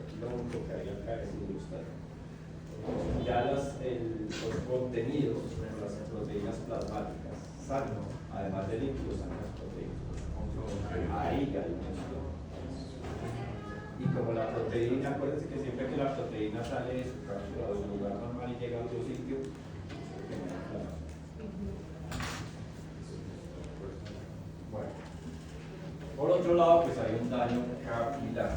Aquí lo único que hay acá es hidrostático. ya los contenidos, las proteínas plasmáticas, sano, además de lípidos, son las proteínas. Ahí hay una historia. Y como la proteína, acuérdense que siempre que la proteína sale de su cápsula o de su lugar normal y llega a otro sitio, se genera inflamación. Bueno, por otro lado, pues hay un daño capilar.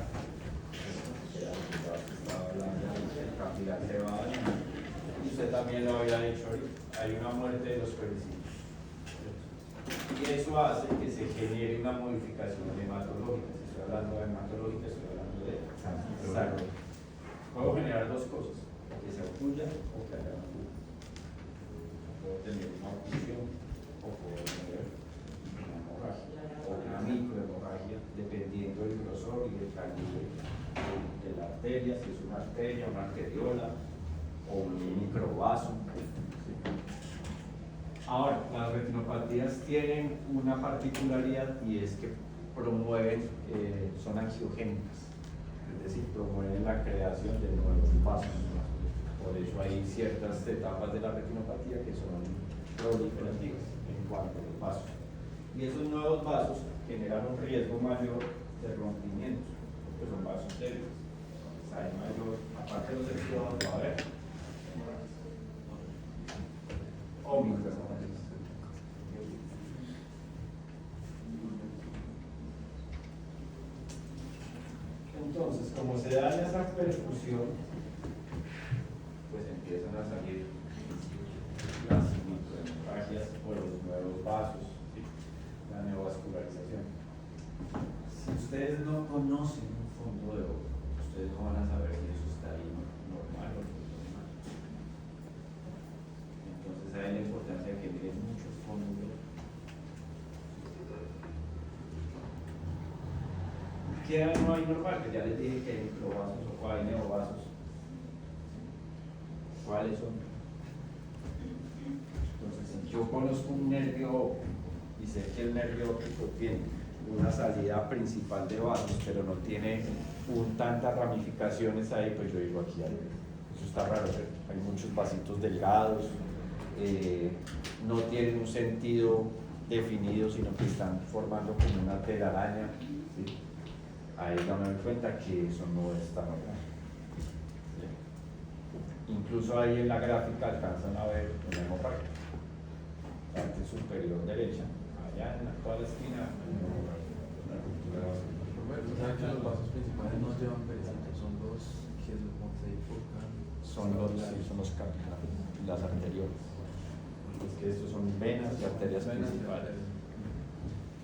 El capilar se va a dañar. Y usted también lo había dicho ahorita, hay una muerte de los pericios. Y eso hace que se genere una modificación hematológica. Si estoy hablando de hematológica, estoy hablando de sangre. Puedo generar dos cosas, que se ocluya o que haya una fuga. Puedo tener una oclusión o puedo tener una hemorragia o una microhemorragia, dependiendo del grosor y del calibre de la arteria, si es una arteria, una arteriola o un microvaso. Ahora, las retinopatías tienen una particularidad y es que promueven, son angiogénicas, es decir, promueven la creación de nuevos vasos. Por eso hay ciertas etapas de la retinopatía que son proliferativas en cuanto a los vasos. Y esos nuevos vasos generan un riesgo mayor de rompimiento, porque son vasos débiles. Entonces hay mayor, aparte de los exudados, va a haber o microhemorragias. Entonces, como se da esa perfusión, pues empiezan a salir las microhemorragias o los nuevos vasos, ¿sí? La neovascularización. Si ustedes no conocen un fondo de ojo, ustedes no van a saber si eso está ahí normal o no normal. Entonces, hay la importancia de que miren muchos fondos de ojo. ¿Qué no hay normal? Que ya les dije que hay microvasos o hay neovasos. ¿Cuáles son? Entonces, si yo conozco un nervio y sé que el nervio óptico tiene una salida principal de vasos, pero no tiene tantas ramificaciones ahí, pues yo digo aquí hay. Eso está raro, ¿sí? Hay muchos vasitos delgados, no tienen un sentido definido, sino que están formando como una telaraña, ¿sí? Ahí ya me doy cuenta que eso no está normal. ¿Sí? Incluso ahí en la gráfica alcanzan a ver una hemorragia. Parte superior derecha, allá en toda la esquina, hay una hemorragia. Una ruptura vascular. ¿Saben que los vasos principales no llevan pericitos? Son los que se enfocan. Son los capilares, las arteriales. Es que estos son venas y arterias principales.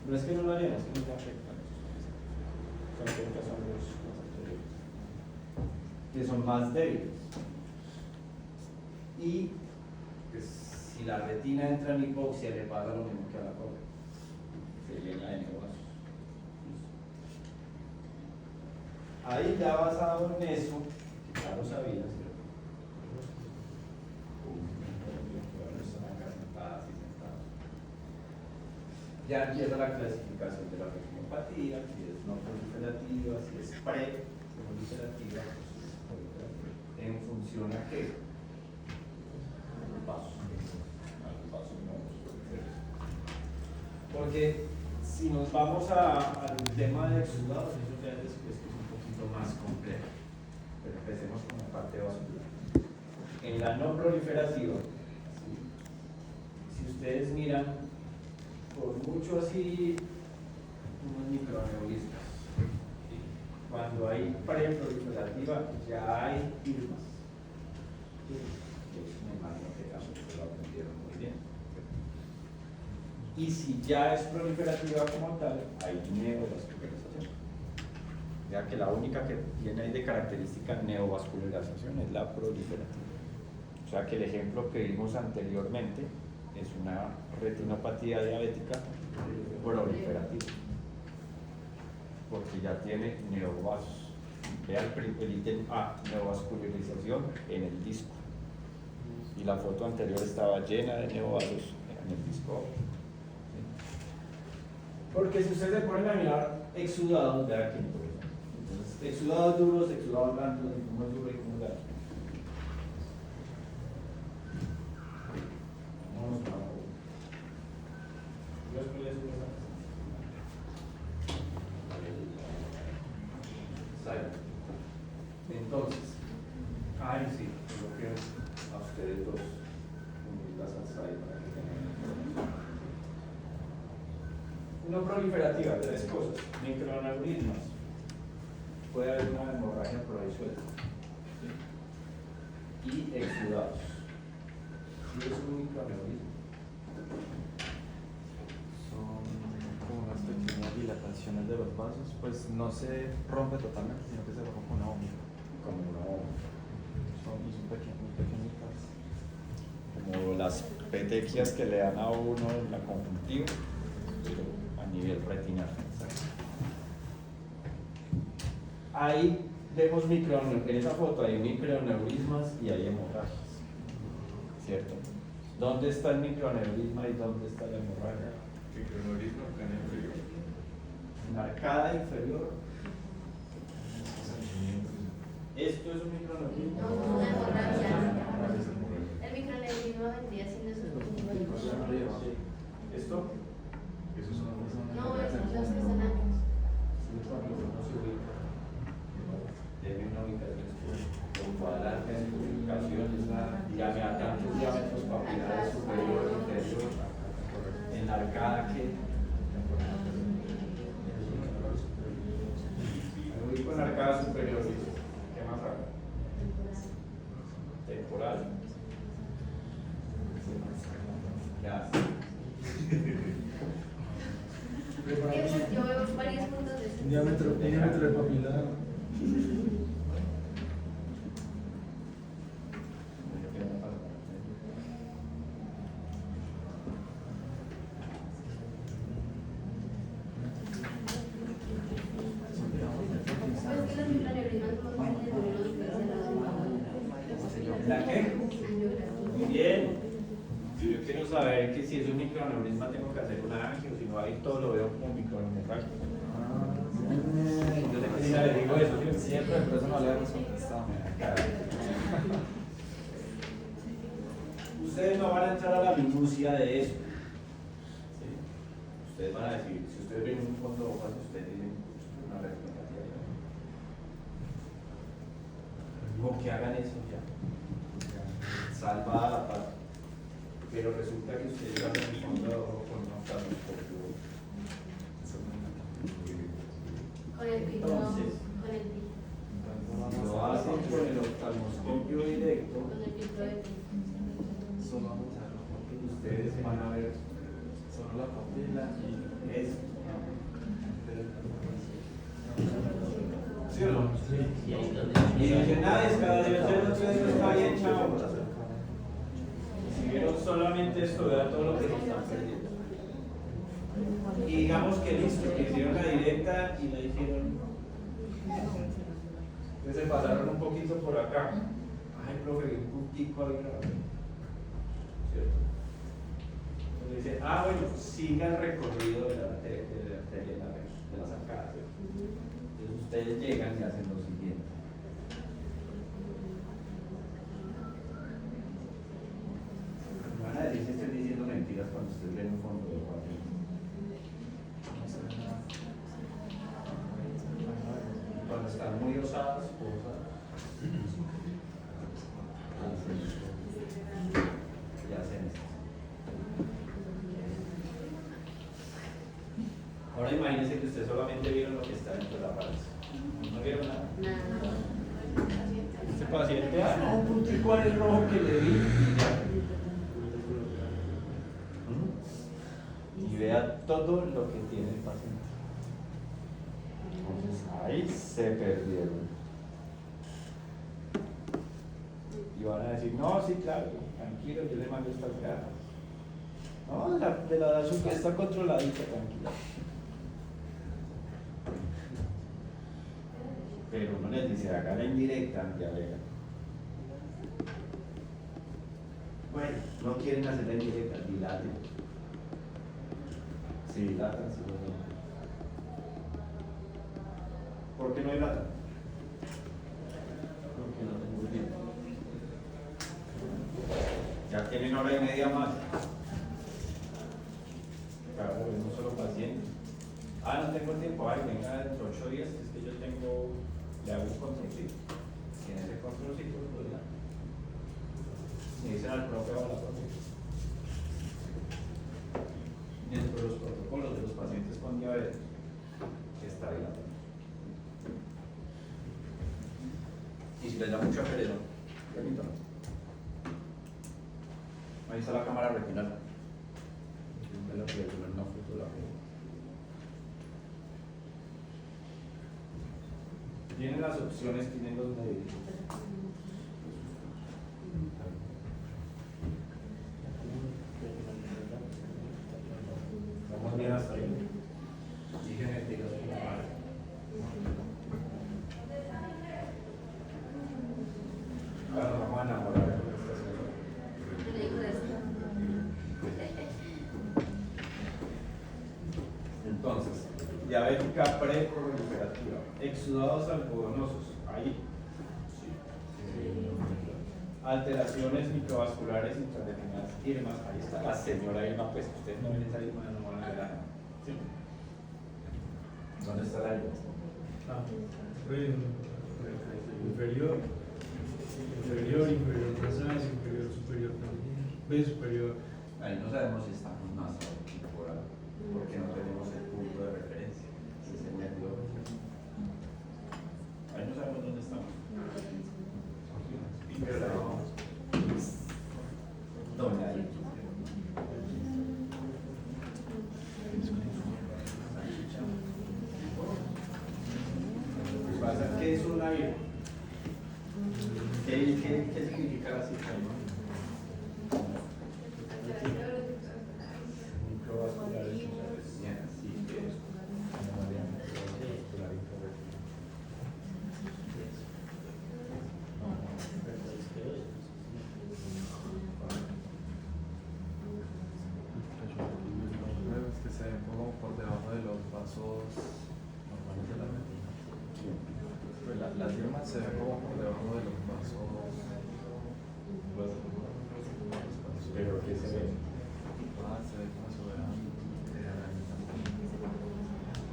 No es que no lo harían, es que no te afectan. Son los arteriales, que son más débiles. Y pues, si la retina entra en hipoxia, le pasa lo mismo que a la córnea. Se llena de neovasos. Ahí ya basado en eso, que ya lo sabías, ¿cierto? Ya empieza la clasificación de la retinopatía, si es no proliferativa, si es pre-proliferativa, en función a qué? A los vasos nuevos. Porque si nos vamos al tema de exudados, eso ya es después que es un poquito más complejo. Pero empecemos con la parte vascular. En la no proliferativa, si ustedes miran, por mucho así, unos microaneurismas. ¿Sí? Cuando hay preproliferativa, ya hay firmas. ¿Sí? Yo me imagino que ya lo aprendieron muy bien. Y si ya es proliferativa como tal, hay neovascularización. Ya que la única que tiene ahí de característica neovascularización es la proliferativa. O sea que el ejemplo que vimos anteriormente es una retinopatía diabética proliferativa, porque ya tiene neovasos. Vean el ítem A, neovascularización en el disco. Y la foto anterior estaba llena de neovasos en el disco. ¿Sí? Porque si ustedes se ponen a mirar exudados, vean aquí, por ejemplo. Entonces, exudados duros, exudados blandos, cómo es duro y cómo es blando. Ay, sí, creo que a ustedes dos unirlas hasta ahí para que tengan información. Una proliferativa, tres cosas. Microaneurismas. Puede haber una hemorragia por ahí suelta. ¿Sí? Y exudados. ¿Sí es un microaneurisma? Son como unas pequeñas dilataciones de los vasos, pues no se rompe totalmente, sino que se rompe con una bomba. Como Son muy pequeñitas. como las petequias que le dan a uno en la conjuntiva, pero a nivel retinal. Ahí vemos en esa foto hay microaneurismas y hay hemorragias, ¿cierto? ¿Dónde está el microaneurisma y dónde está la hemorragia? Microaneurisma acá en el inferior. En la arcada inferior. ¿Esto es un microaneurisma? No, una hemorragia. El microaneurisma vendría siendo eso. ¿Esto? Esos son No, es los que están aquí. Debe una ubicación con cuadrante en ubicaciones, llame a tantos diámetros papilares superior e inferior, en la arcada que me ubico en la arcada superior, ¿qué más hago? Temporal. Ya. Yo veo varios puntos de eso. Diámetro de papilar. Pues que los microaneurismas son fáciles de uno diferenciar. ¿La qué? Muy bien. Yo quiero saber que si es un microaneurisma tengo que hacer una angio, si no ahí todo lo veo como microaneurisma. Yo sé que si le digo eso, ¿sí? Siempre, por eso no le hemos contestado. Ustedes no van a entrar a la minucia de eso. ¿Sí? Ustedes van a decir, si ustedes ven un fondo de hojas, ustedes dicen, una representación. Con que hagan eso ya. Salvada la paz. Pero resulta que ustedes hacen el fondo de hoja con un oftalmoscopio. Con el pito. Entonces, Con el pito. lo hacen con el oftalmoscopio directo. Con el pito de pito. Solo vamos a ver Ustedes van a ver solo la papila y eso. ¿Sí o no? Y dicen, nada, es cada día está bien, chao. Si vieron solamente esto, vean todo lo que se están perdiendo. Y digamos que listo, que hicieron la directa y la hicieron. Entonces se pasaron un poquito por acá. Ay, profe, un puntico ahí grave. ¿Cierto? Entonces dice, bueno, siga el recorrido de la arteria, de las arcadas. Entonces ustedes llegan y hacen lo siguiente. Van a decir que estoy diciendo mentiras cuando ustedes ven un fondo de papel. Cuando están muy osadas, y hacen esto. Ahora imagínense que ustedes solamente vieron lo que está dentro de la panza. No vieron nada. Este paciente, no, un puntico en el rojo que le vi y ya. Y vea todo lo que tiene el paciente. Entonces ahí se perdieron. Y van a decir, no, sí, claro, tranquilo, yo le mando estas cajas. No, de la azúcar está controladita, tranquila. Pero uno les dice, haga la indirecta, ya vean. Bueno, no quieren hacer la indirecta, dilaten. Si dilatan, si no. ¿Por qué no dilatan? Porque no tengo tiempo. Ya tienen hora y media más. Claro, es un solo paciente. No tengo tiempo. Venga dentro de 8 días, es que yo tengo, le hago un controlcito. Y en ese controlcito lo dilatan. dicen al profe o a la profe. Dentro de los protocolos de los pacientes con diabetes está ahí la tos. Y si les da mucha pereza, permítanme. Ahí está la cámara retinal. De la película, una foto de la película. Tienen las opciones, tienen los medios. Vamos bien hasta ahí. Y genética. Ahora nos vamos a enamorar de estas cosas. Yo le digo de esto. Entonces, diabética preproliferativa, exudados algodonosos, ahí. Sí. Alteraciones microvasculares intraderminales, Irma, ahí está la señora Irma, pues ustedes no ven esa Irma enamorada de la. ¿Sí? ¿Dónde está la Irma? Inferior, inferior nasal, inferior superior también, B superior. Ahí no sabemos si estamos más temporal, porque no tenemos el punto de referencia, ese es el nervio. Ahí no sabemos dónde estamos. ¿Dónde hay? ¿Qué es una IRA? ¿Qué significa la cita? Microvasculares, bien, así que es. Es que se ven como por debajo de los vasos normales de la retina. Pues las firmas se ven como por debajo de los vasos. Pero ¿qué se ve? Se ve como si fueran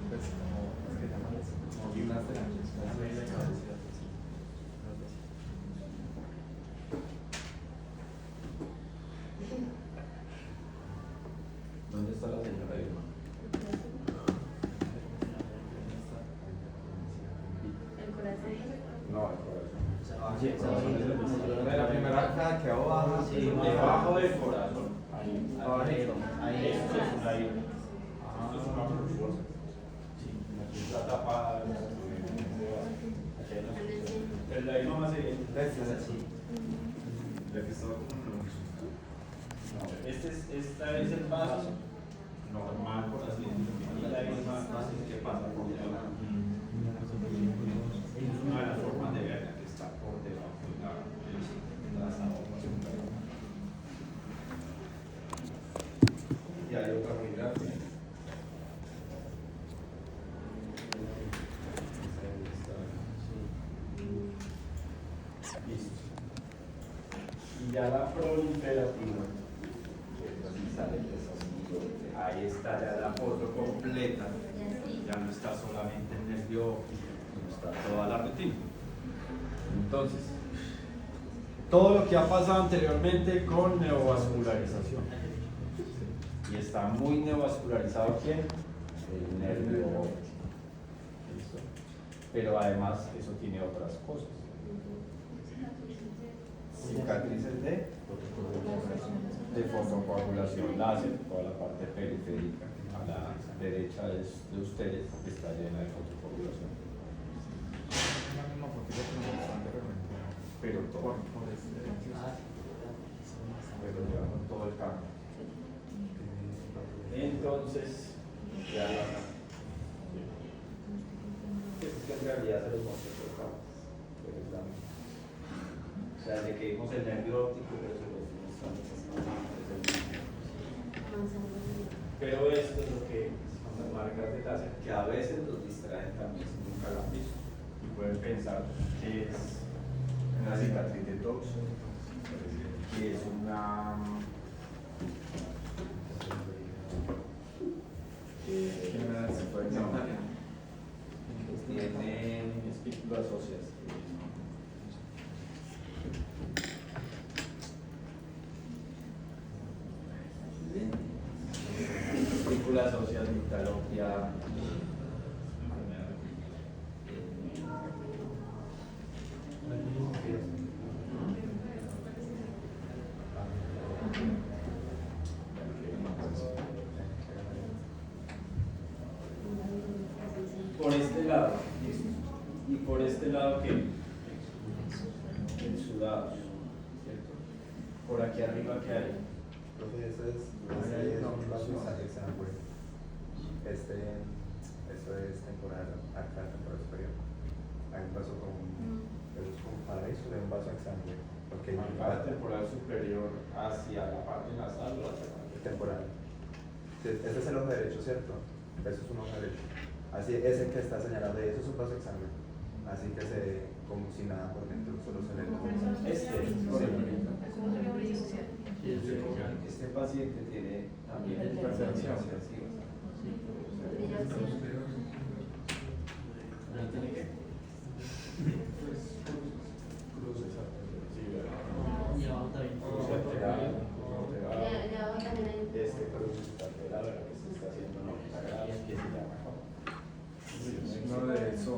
pues como es que llaman como líneas de cabeza. ¿Dónde está la señora Irma? El corazón. No, el corazón. La primera cara que abajo, Sí, Debajo del corazón. Ahí, Ahí. Esto es una Irma. Esto es una burbuja. Sí, aquí está tapada. El de ahí no más evidente. Ya que estaba como No, esta es el vaso normal, por así decirlo. Y la Irma que pasa por debajo. Es una de las formas de verla que está por debajo de la sábana. Y hay otra muy grande. Listo. Y ya la proliferativa, que así sale el desarrollo. Ahí está ya la foto completa. Ya no está solamente el nervio óptico, sino está toda la retina. Entonces, todo lo que ha pasado anteriormente con neovascularización. Y está muy neovascularizado ¿quién? El nervio óptico. ¿Listo? Pero además eso tiene otras cosas. Cicatrices de fotocoagulación láser, toda la parte periférica a la derecha de ustedes está llena de fotocoagulación. la misma fotilla que nos mostró anteriormente. Pero todo, Por este. pero ya con todo el campo. Entonces, ya la es que en realidad se los mostré por acá, pero es la misma. O sea, de que vimos el nervio óptico, pero se los pero esto es lo que son las marcas de láser, que a veces los distraen también si nunca lo han visto. Y pueden pensar que es una cicatriz de toxo, que es una tienen espículas óseas. sería por este lado, listo. Y por este lado que exudados, ¿cierto? Por aquí arriba que hay. Profe, eso es example. Eso es temporal, acá temporal superior. Hay un vaso eso es como para eso de un vaso example. Porque La temporal superior hacia la parte nasal o hacia la parte temporal. Ese es el ojo derecho, ¿cierto? Eso es un ojo derecho. Así es el que está señalado de eso es un vaso examen. Así que se como si nada por dentro, solo se le Este paciente tiene también hipertensión. ¿Tiene qué? Cruces Y abajo también. Este cruz lateral que se está haciendo 90 grados que se llama No de eso.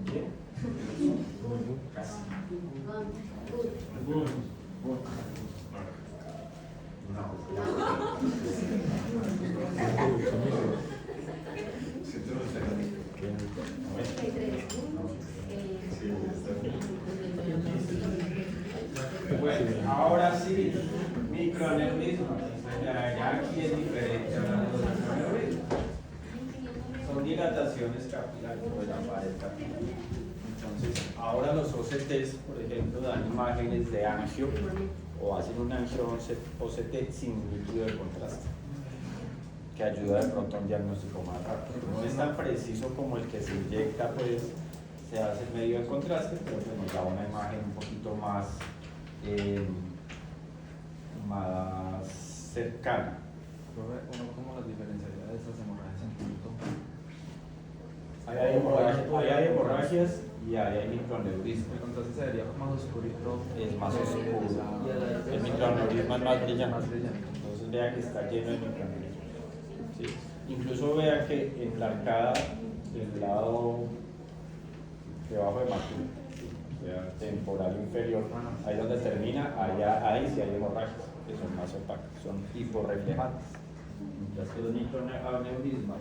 ¿Bien? Casi. Bueno, ahora sí, microaneurisma. Ya aquí es diferente hablar de los microaneurismas. Son dilataciones capilares de la pared capilar. Entonces, ahora los OCTs, por ejemplo, dan imágenes de angio o hacen un angio OCT sin líquido de contraste, que ayuda de pronto a un diagnóstico más rápido. No es tan preciso como el que se inyecta, pues se hace en medio de contraste, pero pues nos da una imagen un poquito más, más cercana. Uno como las diferenciaría de estas hemorragias en punto. Ahí hay hemorragias y ahí hay microaneurisma. El contraste sería más oscurito. Es más oscuro. El microaneurisma es más brillante. Entonces vea que está lleno de microaneurisma. ¿Sí? Incluso vea que en la arcada del lado debajo de mácula, o sea, temporal inferior, ahí donde termina, ahí sí hay hemorragias, que son más opacas, son hiporreflejantes. Mientras que los microaneurismas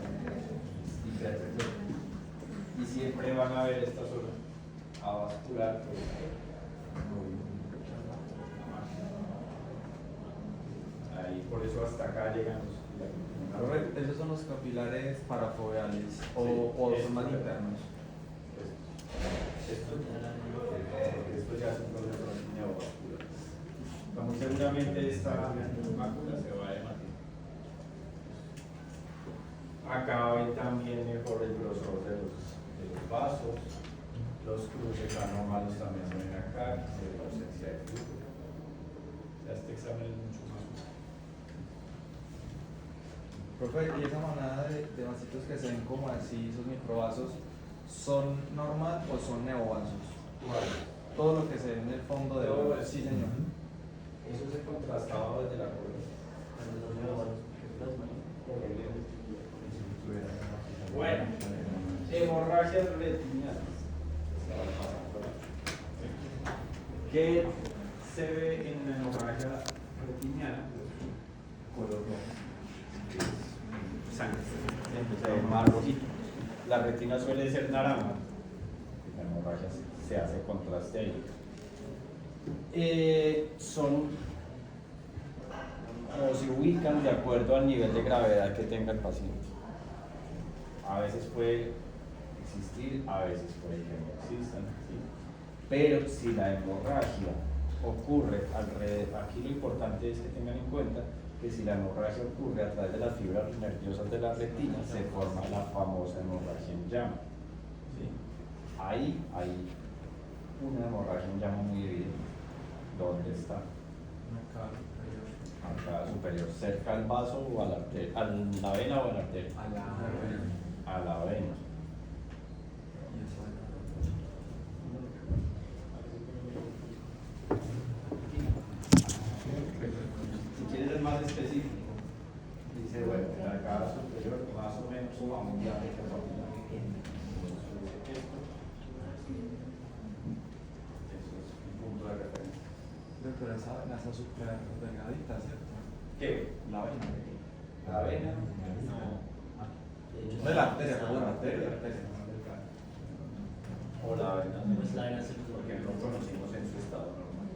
y siempre van a ver esta zona avascular. Ahí, por eso hasta acá llegan los. ¿Esos son los capilares parafoveales o son más internos? Esto ya es un proceso neovascular. Como seguramente esta mácula se va a hematir. Acá ven también mejor el grosor de los vasos, los cruces anómalos también se ven acá, se ve la ausencia de flujo. Este examen es mucho más útil. Profe, ¿y esa manada de vasitos que se ven como así, esos microvasos, son normal o son neovasos? Todo lo que se ve en el fondo de Todo los... Sí, señor. Eso se contrastaba desde la corona. Bueno, hemorragias retinianas. ¿Qué se ve en la hemorragia retiniana? Color rojo. Sangre. Se ve más rojito. La retina suele ser naranja. La hemorragia se hace contraste ahí. Son o se ubican de acuerdo al nivel de gravedad que tenga el paciente. A veces puede existir, a veces puede que no existan, ¿sí? Pero si la hemorragia ocurre alrededor, aquí lo importante es que tengan en cuenta que si la hemorragia ocurre a través de las fibras nerviosas de la retina, se forma la famosa hemorragia en llama, ¿sí? Ahí hay una hemorragia en llama muy evidente. ¿Dónde está? Acá superior, cerca al vaso o a la vena o a la arteria. A la vena. Si quieres ser más específico, dice, bueno, en la arcada superior más o menos pero esa vena está súper delgadita, ¿cierto? ¿Qué? La vena. ¿La avena? No es la arteria, perdón, la arteria. ¿O la avena? Pues la vena se Porque no lo conocimos en su estado normal.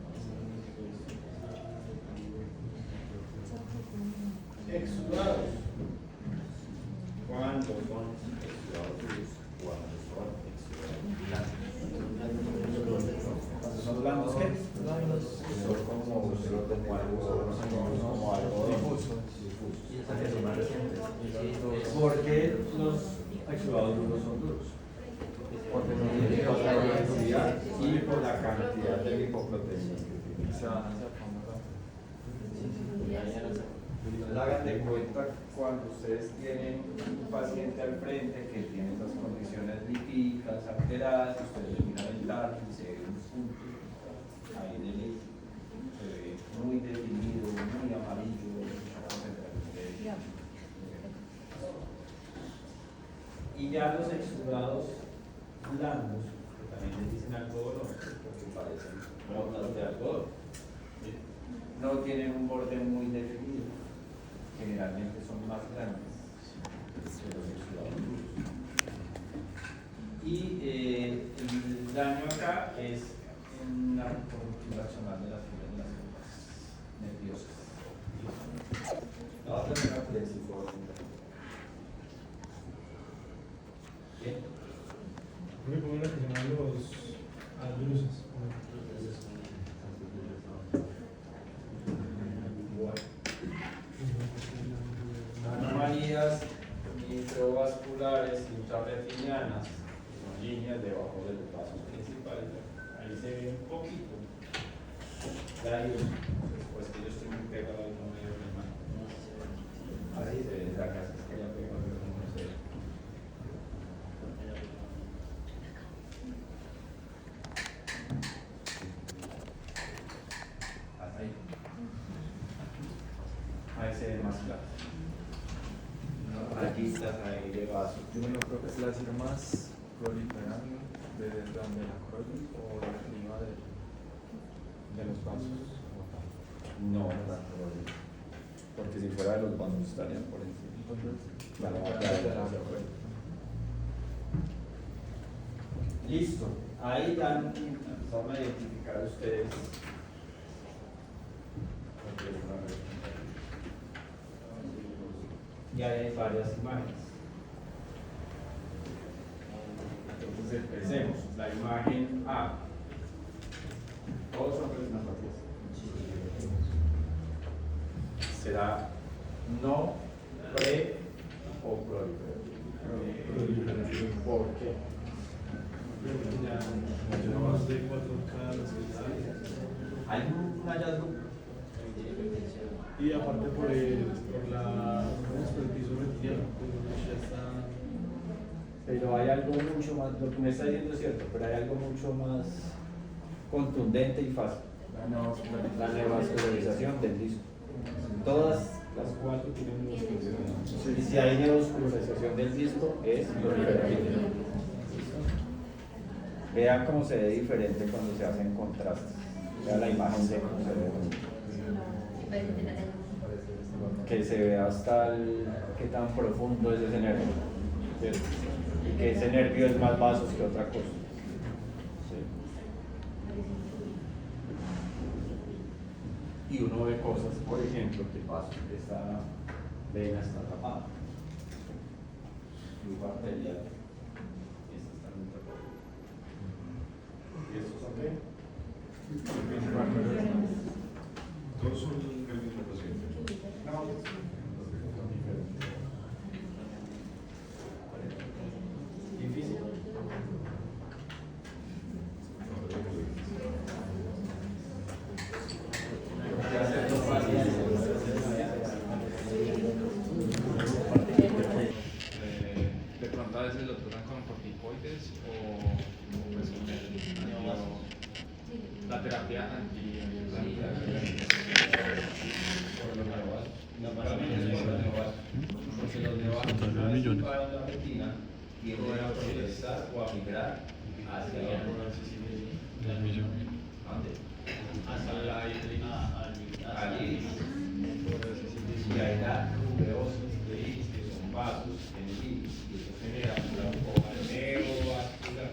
Exudados. ¿Cuándo son exudados duros? ¿Cuándo son exudados blandos? Cuando son blandos, ¿qué? Son como algo Difuso. ¿Por qué los exudados duros son duros? Porque no tienen otra densidad y por la cantidad de lipoproteínas que tienen. Se van hacia acá, ¿verdad? Hagan de cuenta cuando ustedes tienen un paciente al frente que tiene esas condiciones lipídicas alteradas, ustedes le miran el lápiz y se ve un punto ahí de líquido, se ve muy definido, muy amarillo, mucha concentración de líquido. Y ya los exudados blandos, que también les dicen algodón, porque parecen botas de algodón, no tienen un borde muy definido. Generalmente son más grandes que los exudados duros. Y el daño acá es en la ruptura axonal de las fibras nerviosas. La otra es una flexiforme. Bien. Una como una que se llaman los aldruces. Anomalías microvasculares intrarretinianas, que son líneas debajo de los vasos principales. Ahí se ve un poquito. Pues que yo estoy muy pegado al medio de mi mano. Ahí se ve la casa que ya pegado, pero no se ve. Hasta ahí. Ahí se ve más claro. Rayitas ahí de vaso. Yo no creo que es la decir más proliferando de donde la cronis o de arriba de los vasos. No, porque si fuera de los bandos estarían por encima. Entonces, Vale, la vale, de la vale. Listo. Ahí dan, empezaron a identificar ustedes. Y ahí hay varias imágenes. Entonces empecemos. La imagen A. Todos son resonancias. Será no pre o proliferación. ¿Por qué? Más de 4K, Hay un hallazgo. y aparte por la piso reptiliano, pues ya está. Pero hay algo mucho más, lo que me está diciendo es cierto, pero hay algo mucho más contundente y fácil. La neovascularización del disco. Todas las cuatro tienen neovascularización. Y si hay neovascularización del disco, es proliferación. Vean cómo se ve diferente cuando se hacen contrastes. Vean la imagen de cómo se ve. Que se ve hasta qué tan profundo es ese nervio. ¿Cierto? Y que ese nervio es más vasos que otra cosa. Sí. Y uno ve cosas, por ejemplo, que esta vena está tapada. Flujo arterial. Esta está muy tapada. ¿Y estos son qué? Todos son el mismo paciente. No. Difícil. De pronto a veces lo tratan con corticoides o pues con la terapia Por lo general, normalmente es por lo general, porque los nevados una vez ocuparon la retina tienden a progresar o a migrar hacia la iris. Y hay la rubeosis de iris, que son vasos en el iris, y eso genera una forma de neovascular.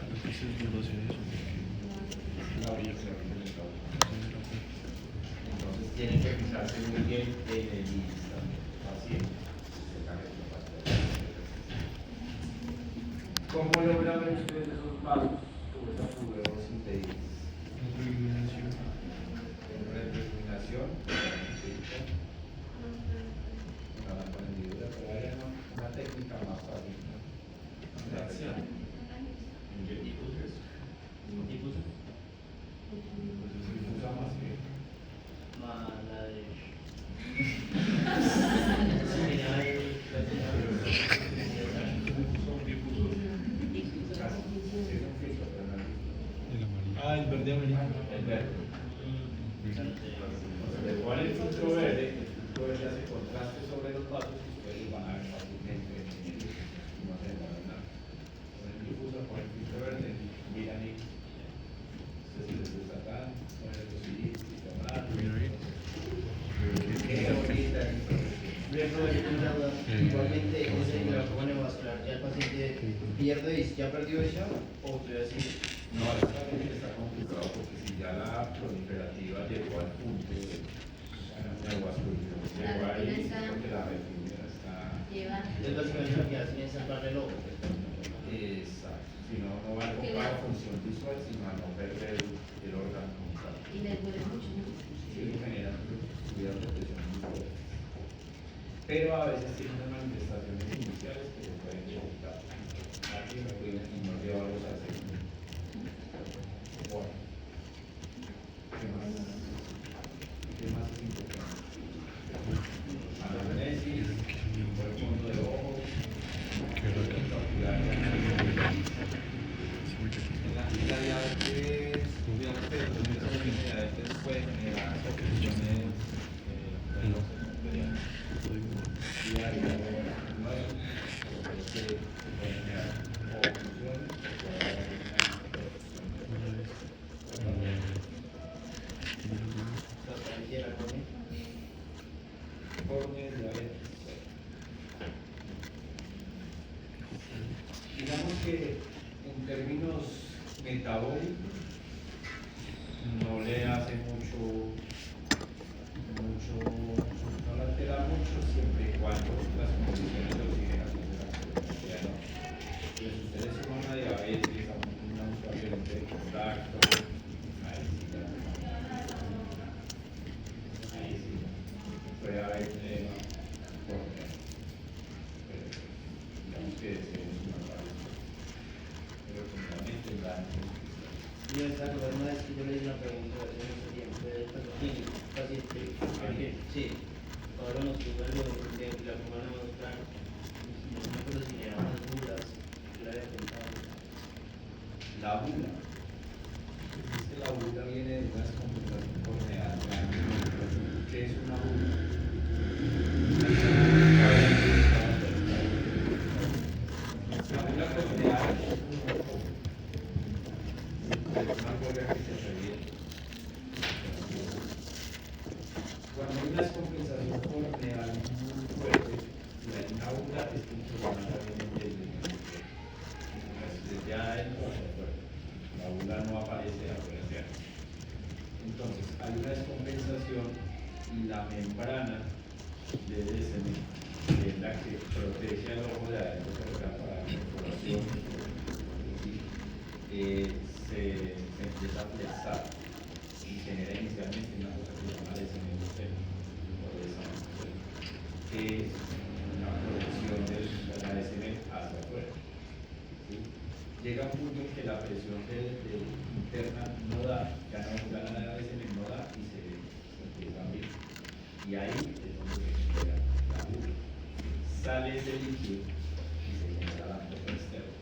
Entonces tienen que fijarse muy bien en el iris también, paciente. ¿Cómo logran ver ustedes esos vasos o esa rubeosis de iris? En retroiluminación, una lámpara hendidura, pero hay una técnica más fácil, ¿no? Reacción. ¿En qué tipo es eso? ¿En qué tipo es eso? Pues es difusa más que... La de... Ah, el verde americano. El verde. Entonces, igual el filtro verde hace contraste sobre los vasos y ustedes van a ver fácilmente y no se demoran nada. Con el difuso, con el filtro verde, miran y se les gusta acá, ponen los iris y tomar. Qué bonita Igualmente, ese glaucoma neovascular, ¿ya el paciente pierde, ya perdió visión o todavía sigue? No, exactamente está complicado porque si ya la proliferativa llegó al punto de neovascular, llegó ahí porque la retina está... Entonces básicamente lo que hacen es salvarle el ojo. Exacto. Si no, no va a ocupar función visual, sino a no perder el órgano como tal. Y les duele mucho, ¿no? Sí, genera subidas de presión muy fuertes. Pero a veces tiene unas manifestaciones iniciales que se pueden evitar. Aquí me pueden y no llevarlos a hacer. Bueno. ¿Qué más? ¿Qué más es importante? Anamnesis, por el fondo de ojos, en la diabetes, digamos que las diabetes pueden generar afecciones digamos que en términos metabólicos no le hace mucho, no le altera mucho siempre y cuando las condiciones de oxigenación de la frecuencia no. Entonces ustedes son una diabetes, a una usuario de contacto, ahí sí, puede haber problema, pero digamos que ese es una parte, pero generalmente el daño. Y esta cosa, una vez que yo le hice una pregunta hace mucho tiempo, del paciente, sí, ahora nos tuvo el de glaucoma neovascular, no me acuerdo si eran unas dudas, yo le había contado. La bula. Es que la bula viene de una descompensación corneal. ¿Qué es una bula? La bula corneal es una bola que se revienta. Cuando hay una descompensación corneal muy fuerte y hay una bula, es que se van a salir ya el la bula no aparece afuera. Entonces hay una descompensación y la membrana del SM, que es la que protege al ojo de adentro para la incorporación, se empieza a flexar y genera inicialmente una cosa que se llama descendimiento que es una producción de la SM hacia afuera. Llega un punto en que la presión interna no da, ya no gana la SM, no da y se empieza a abrir. Y ahí es donde se genera la bula. Sale ese líquido y se genera la cosa externa.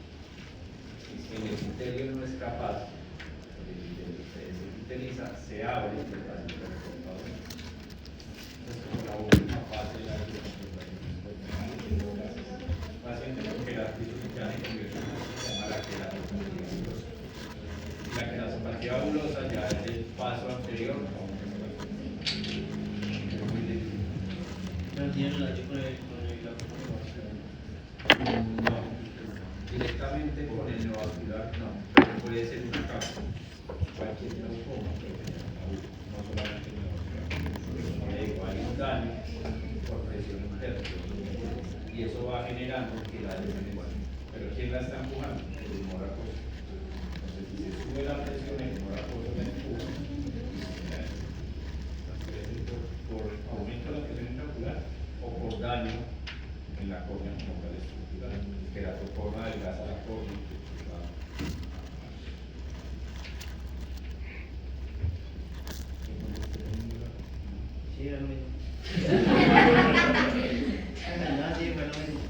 Si el epitelio no es capaz, se desepiteliza, se abre y el paciente recorta. Entonces, como la última fase de la descompensación paciente porque la artritis ya se convierte en una cosa que se llama la queratinopatía bulosa. La queratinopatía bulosa ya es el paso anterior a un tiene relación con la conformación. No, directamente con el neovascular no, pero puede ser una causa, cualquier neumoma puede tener una UCI, no solamente el neovascular. Como le digo, hay un daño por presión interna y eso va generando que la desmemoria. Pero ¿quién la está empujando? El hemorracoso. Entonces, si se sube la presión, el hemorracoso la empuja. Puede ser por aumento de la presión intraocular o por daño en la córnea como tal estructural, queratoforma adelgaza la córnea. Sí, es lo mismo. No, sí, fue lo mismo.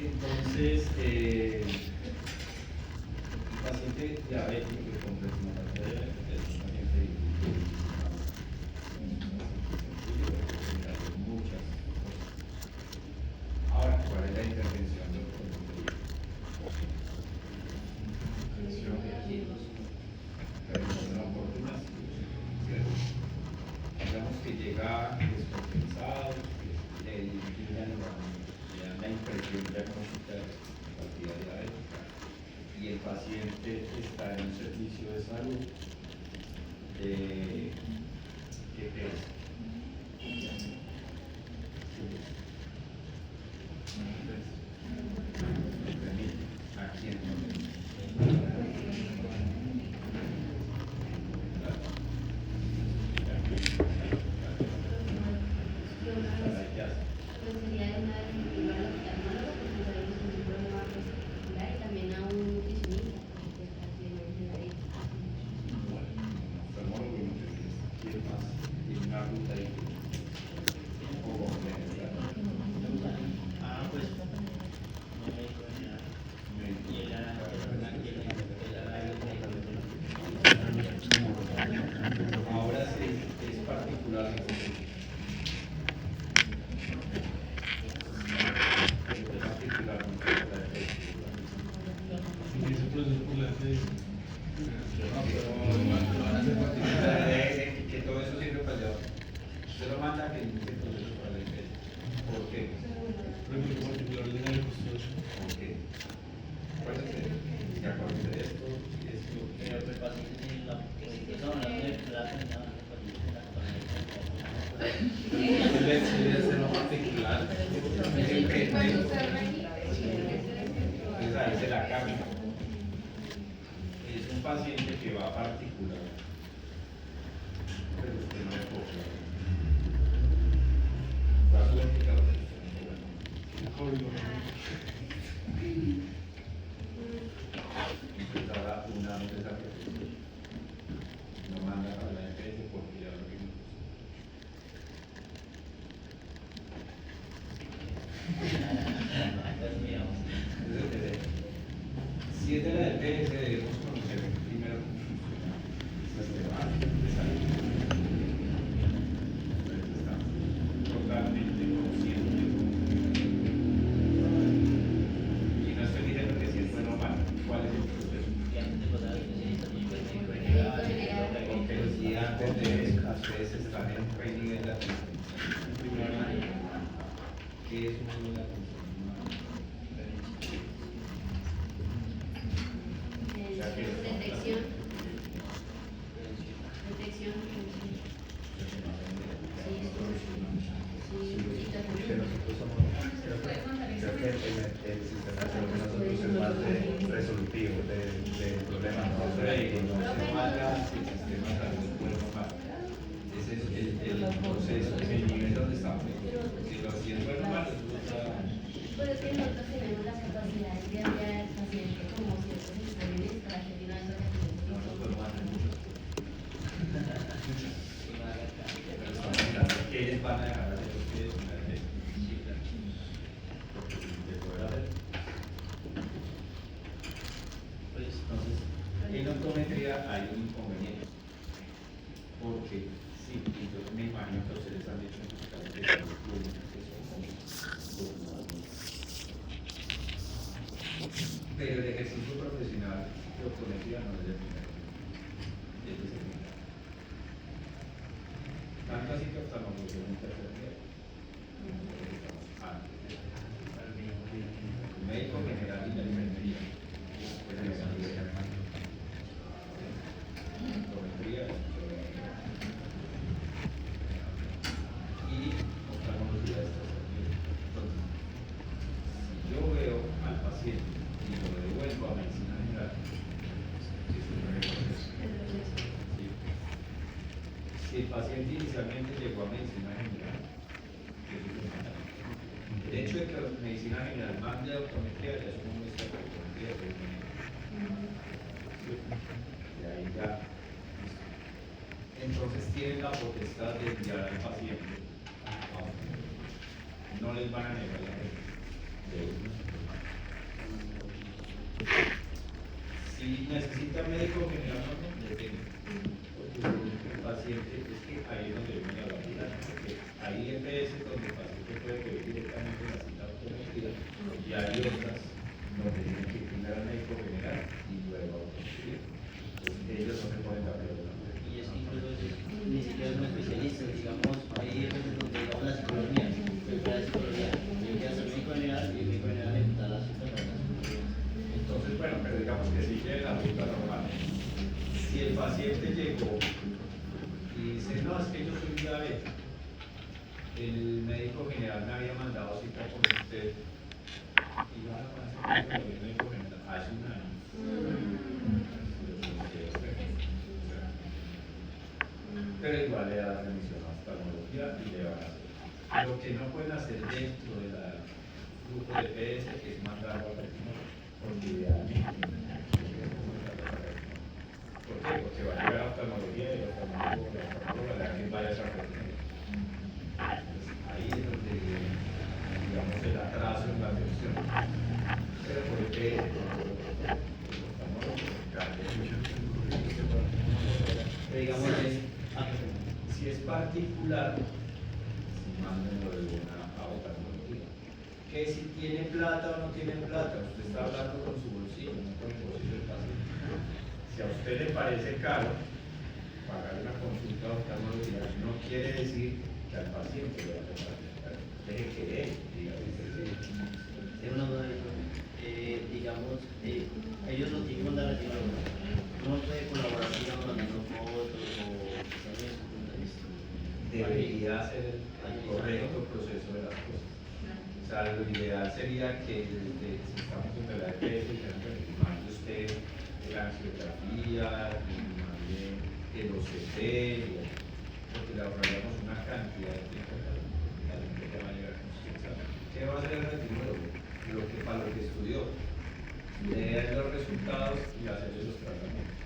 Entonces, el paciente diabético que con retinopatía diabética es un paciente difícil. Muchas cosas. Ahora, ¿cuál es la intervención del conductor? Pero no oportuna, ¿cierto? Digamos que llega descompensado, que le dan la impresión diagnóstica de patología diabética y el paciente está en un servicio de salud ¿qué pesa? ¿A quién? Pues sería de una vez llevar al oftalmólogo porque sabemos que es un problema articular y también a un nutricionista porque está haciendo una dieta. Oftalmólogo y nutricionista. ¿Quién más? Tiene una ruta ahí. O complementaria. Ah, pues. No me dijo nada. Y Ahora sí, es particular. Que todo eso sirve para allá. Usted lo manda que inicie el proceso para la empresa. ¿Por qué? ¿Por qué? Acuérdense, que acuérdense de esto y esto. pero el paciente tiene la posición, la molecular, Debe ser lo particular. Esa es la carga. Es un paciente que va a particular. Pero usted no le copia. Va a su indicador de entonces ahora una vez esa persona lo manda para la EPS porque ya lo vimos. Si es de la EPS debemos conocer primero cómo funciona el sistema de salud. Entonces estamos totalmente conscientes de cómo funciona. Y no estoy diciendo que si es bueno o malo, ¿cuál es el proceso? Pero si antes de eso ustedes están en training en la atención primaria, ¿qué es un la atención primaria? Detección. Detección. Pero nosotros somos, creo que el sistema de salud de nosotros es más de resolutivo, de problemas, no No se manda el sistema de salud bueno o malo. Ese es el proceso, es el nivel donde estamos. Si es bueno o malo, es otra. Pues es que nosotros tenemos las capacidades de enviar al paciente como ciertos exámenes para que de una vez No nos podemos hacer muchas cosas. Pero estamos mirando qué les van a dejar hacer ustedes una vez. Porque de poder haber. Entonces, en optometría hay un inconveniente. Porque sí, y yo me imagino que ustedes han hecho en sus casos de salud pública que son como pero el ejercicio profesional de optometría no es el primero, es el segundo. Tanto así que oftalmología es un tercer nivel. antes. El médico general y la enfermería. Optometría y oftalmología de estas también. Entonces, si yo veo al paciente y lo devuelvo a medicina general, es un retroceso. Sí. Si el paciente inicialmente llegó a medicina general, eso es un mal. El hecho de que la medicina general mande a optometría ya es una muestra de optometría de y ahí ya. Entonces tienen la potestad de enviar al paciente a optometría. No les van a negar la regla. Si necesita médico general, no, depende. El paciente, es que ahí es donde viene la realidad, porque hay EPS donde el paciente puede pedir directamente la cita de optometría y hay otras donde tienen que ir al médico general y luego a optometría. Entonces ellos no se pueden dar de otra manera. Y es que incluso ni siquiera son especialistas, digamos, hay veces donde digamos la psicología, la psicología, hay que hacer médico general y el médico general le da la cita para la psicología. Entonces, bueno, pero digamos que sí tiene la ruta normal. Si el paciente llegó y dice, no, es que yo soy diabético, el médico general me había mandado cita con usted y yo ahora voy a hacer el médico general hace un año. Pero igual le da remisión a oftalmología y le van a hacer. Lo que no pueden hacer dentro del grupo de PS es mandarlo a retina, porque idealmente. ¿Por qué? Porque va a llegar a oftalmología y el oftalmólogo le da que vaya a esa retina. Entonces, ahí es donde digamos el atraso en la atención. Pero por el PS, Pero digamos, si es particular, si mándenlo de una a oftalmología. Que si tiene plata o no tiene plata, usted está hablando con su bolsillo, no con el bolsillo del paciente. Si a usted le parece caro pagar una consulta de oftalmología, no quiere decir que al paciente le va a pagar. Deje que él diga que sí. es una duda, digamos, ellos lo tienen que mandar a la no puede colaborar, digamos, mandando fotos o Debería ser el correcto proceso de las cosas. O sea, lo ideal sería que si estamos en la EPS, que mande usted la angiografía, que mande el OCT, porque le ahorraríamos una cantidad de tiempo que va a llegar con usted. ¿Qué va a hacer el retirólogo? Para lo que estudió. Leer los resultados y hacer los tratamientos.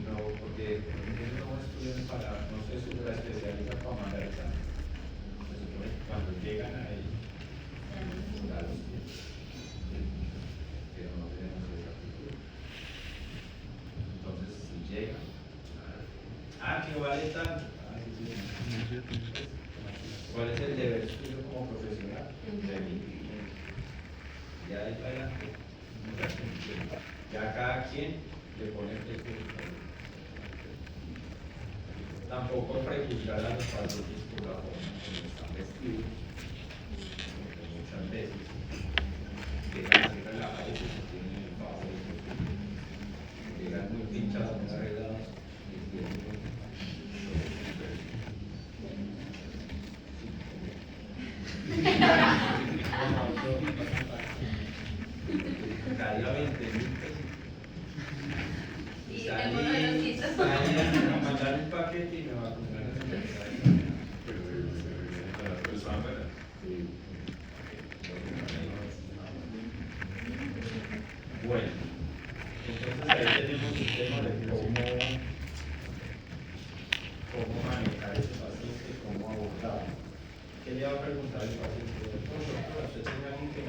No, porque ellos no estudian para, no se supra especializan para mandar examen. Se supone que cuando llegan a ellos, ya los tienen. Pero no tenemos esa cultura. Entonces, si llegan, que vale tanto. ¿Cuál es el deber suyo como profesional? Ya ahí adelante. Ya cada quien le pone el texto. Tampoco prejuzgar a los pacientes por la forma en que están vestidos, porque muchas veces llegan así relajados y se tienen el paso llegan muy pinchados, muy arreglados y tienen cada día 20.000 pesos. Y tengo uno de los quitos. Me mandar un paquete y me va a comprar ese mensaje. Pero se reviene para la persona, ¿verdad? Bueno, entonces ahí tenemos el tema de cómo manejar ese paciente, cómo abordarlo. ¿Qué le va a preguntar el paciente? Doctor, ¿usted tiene alguien que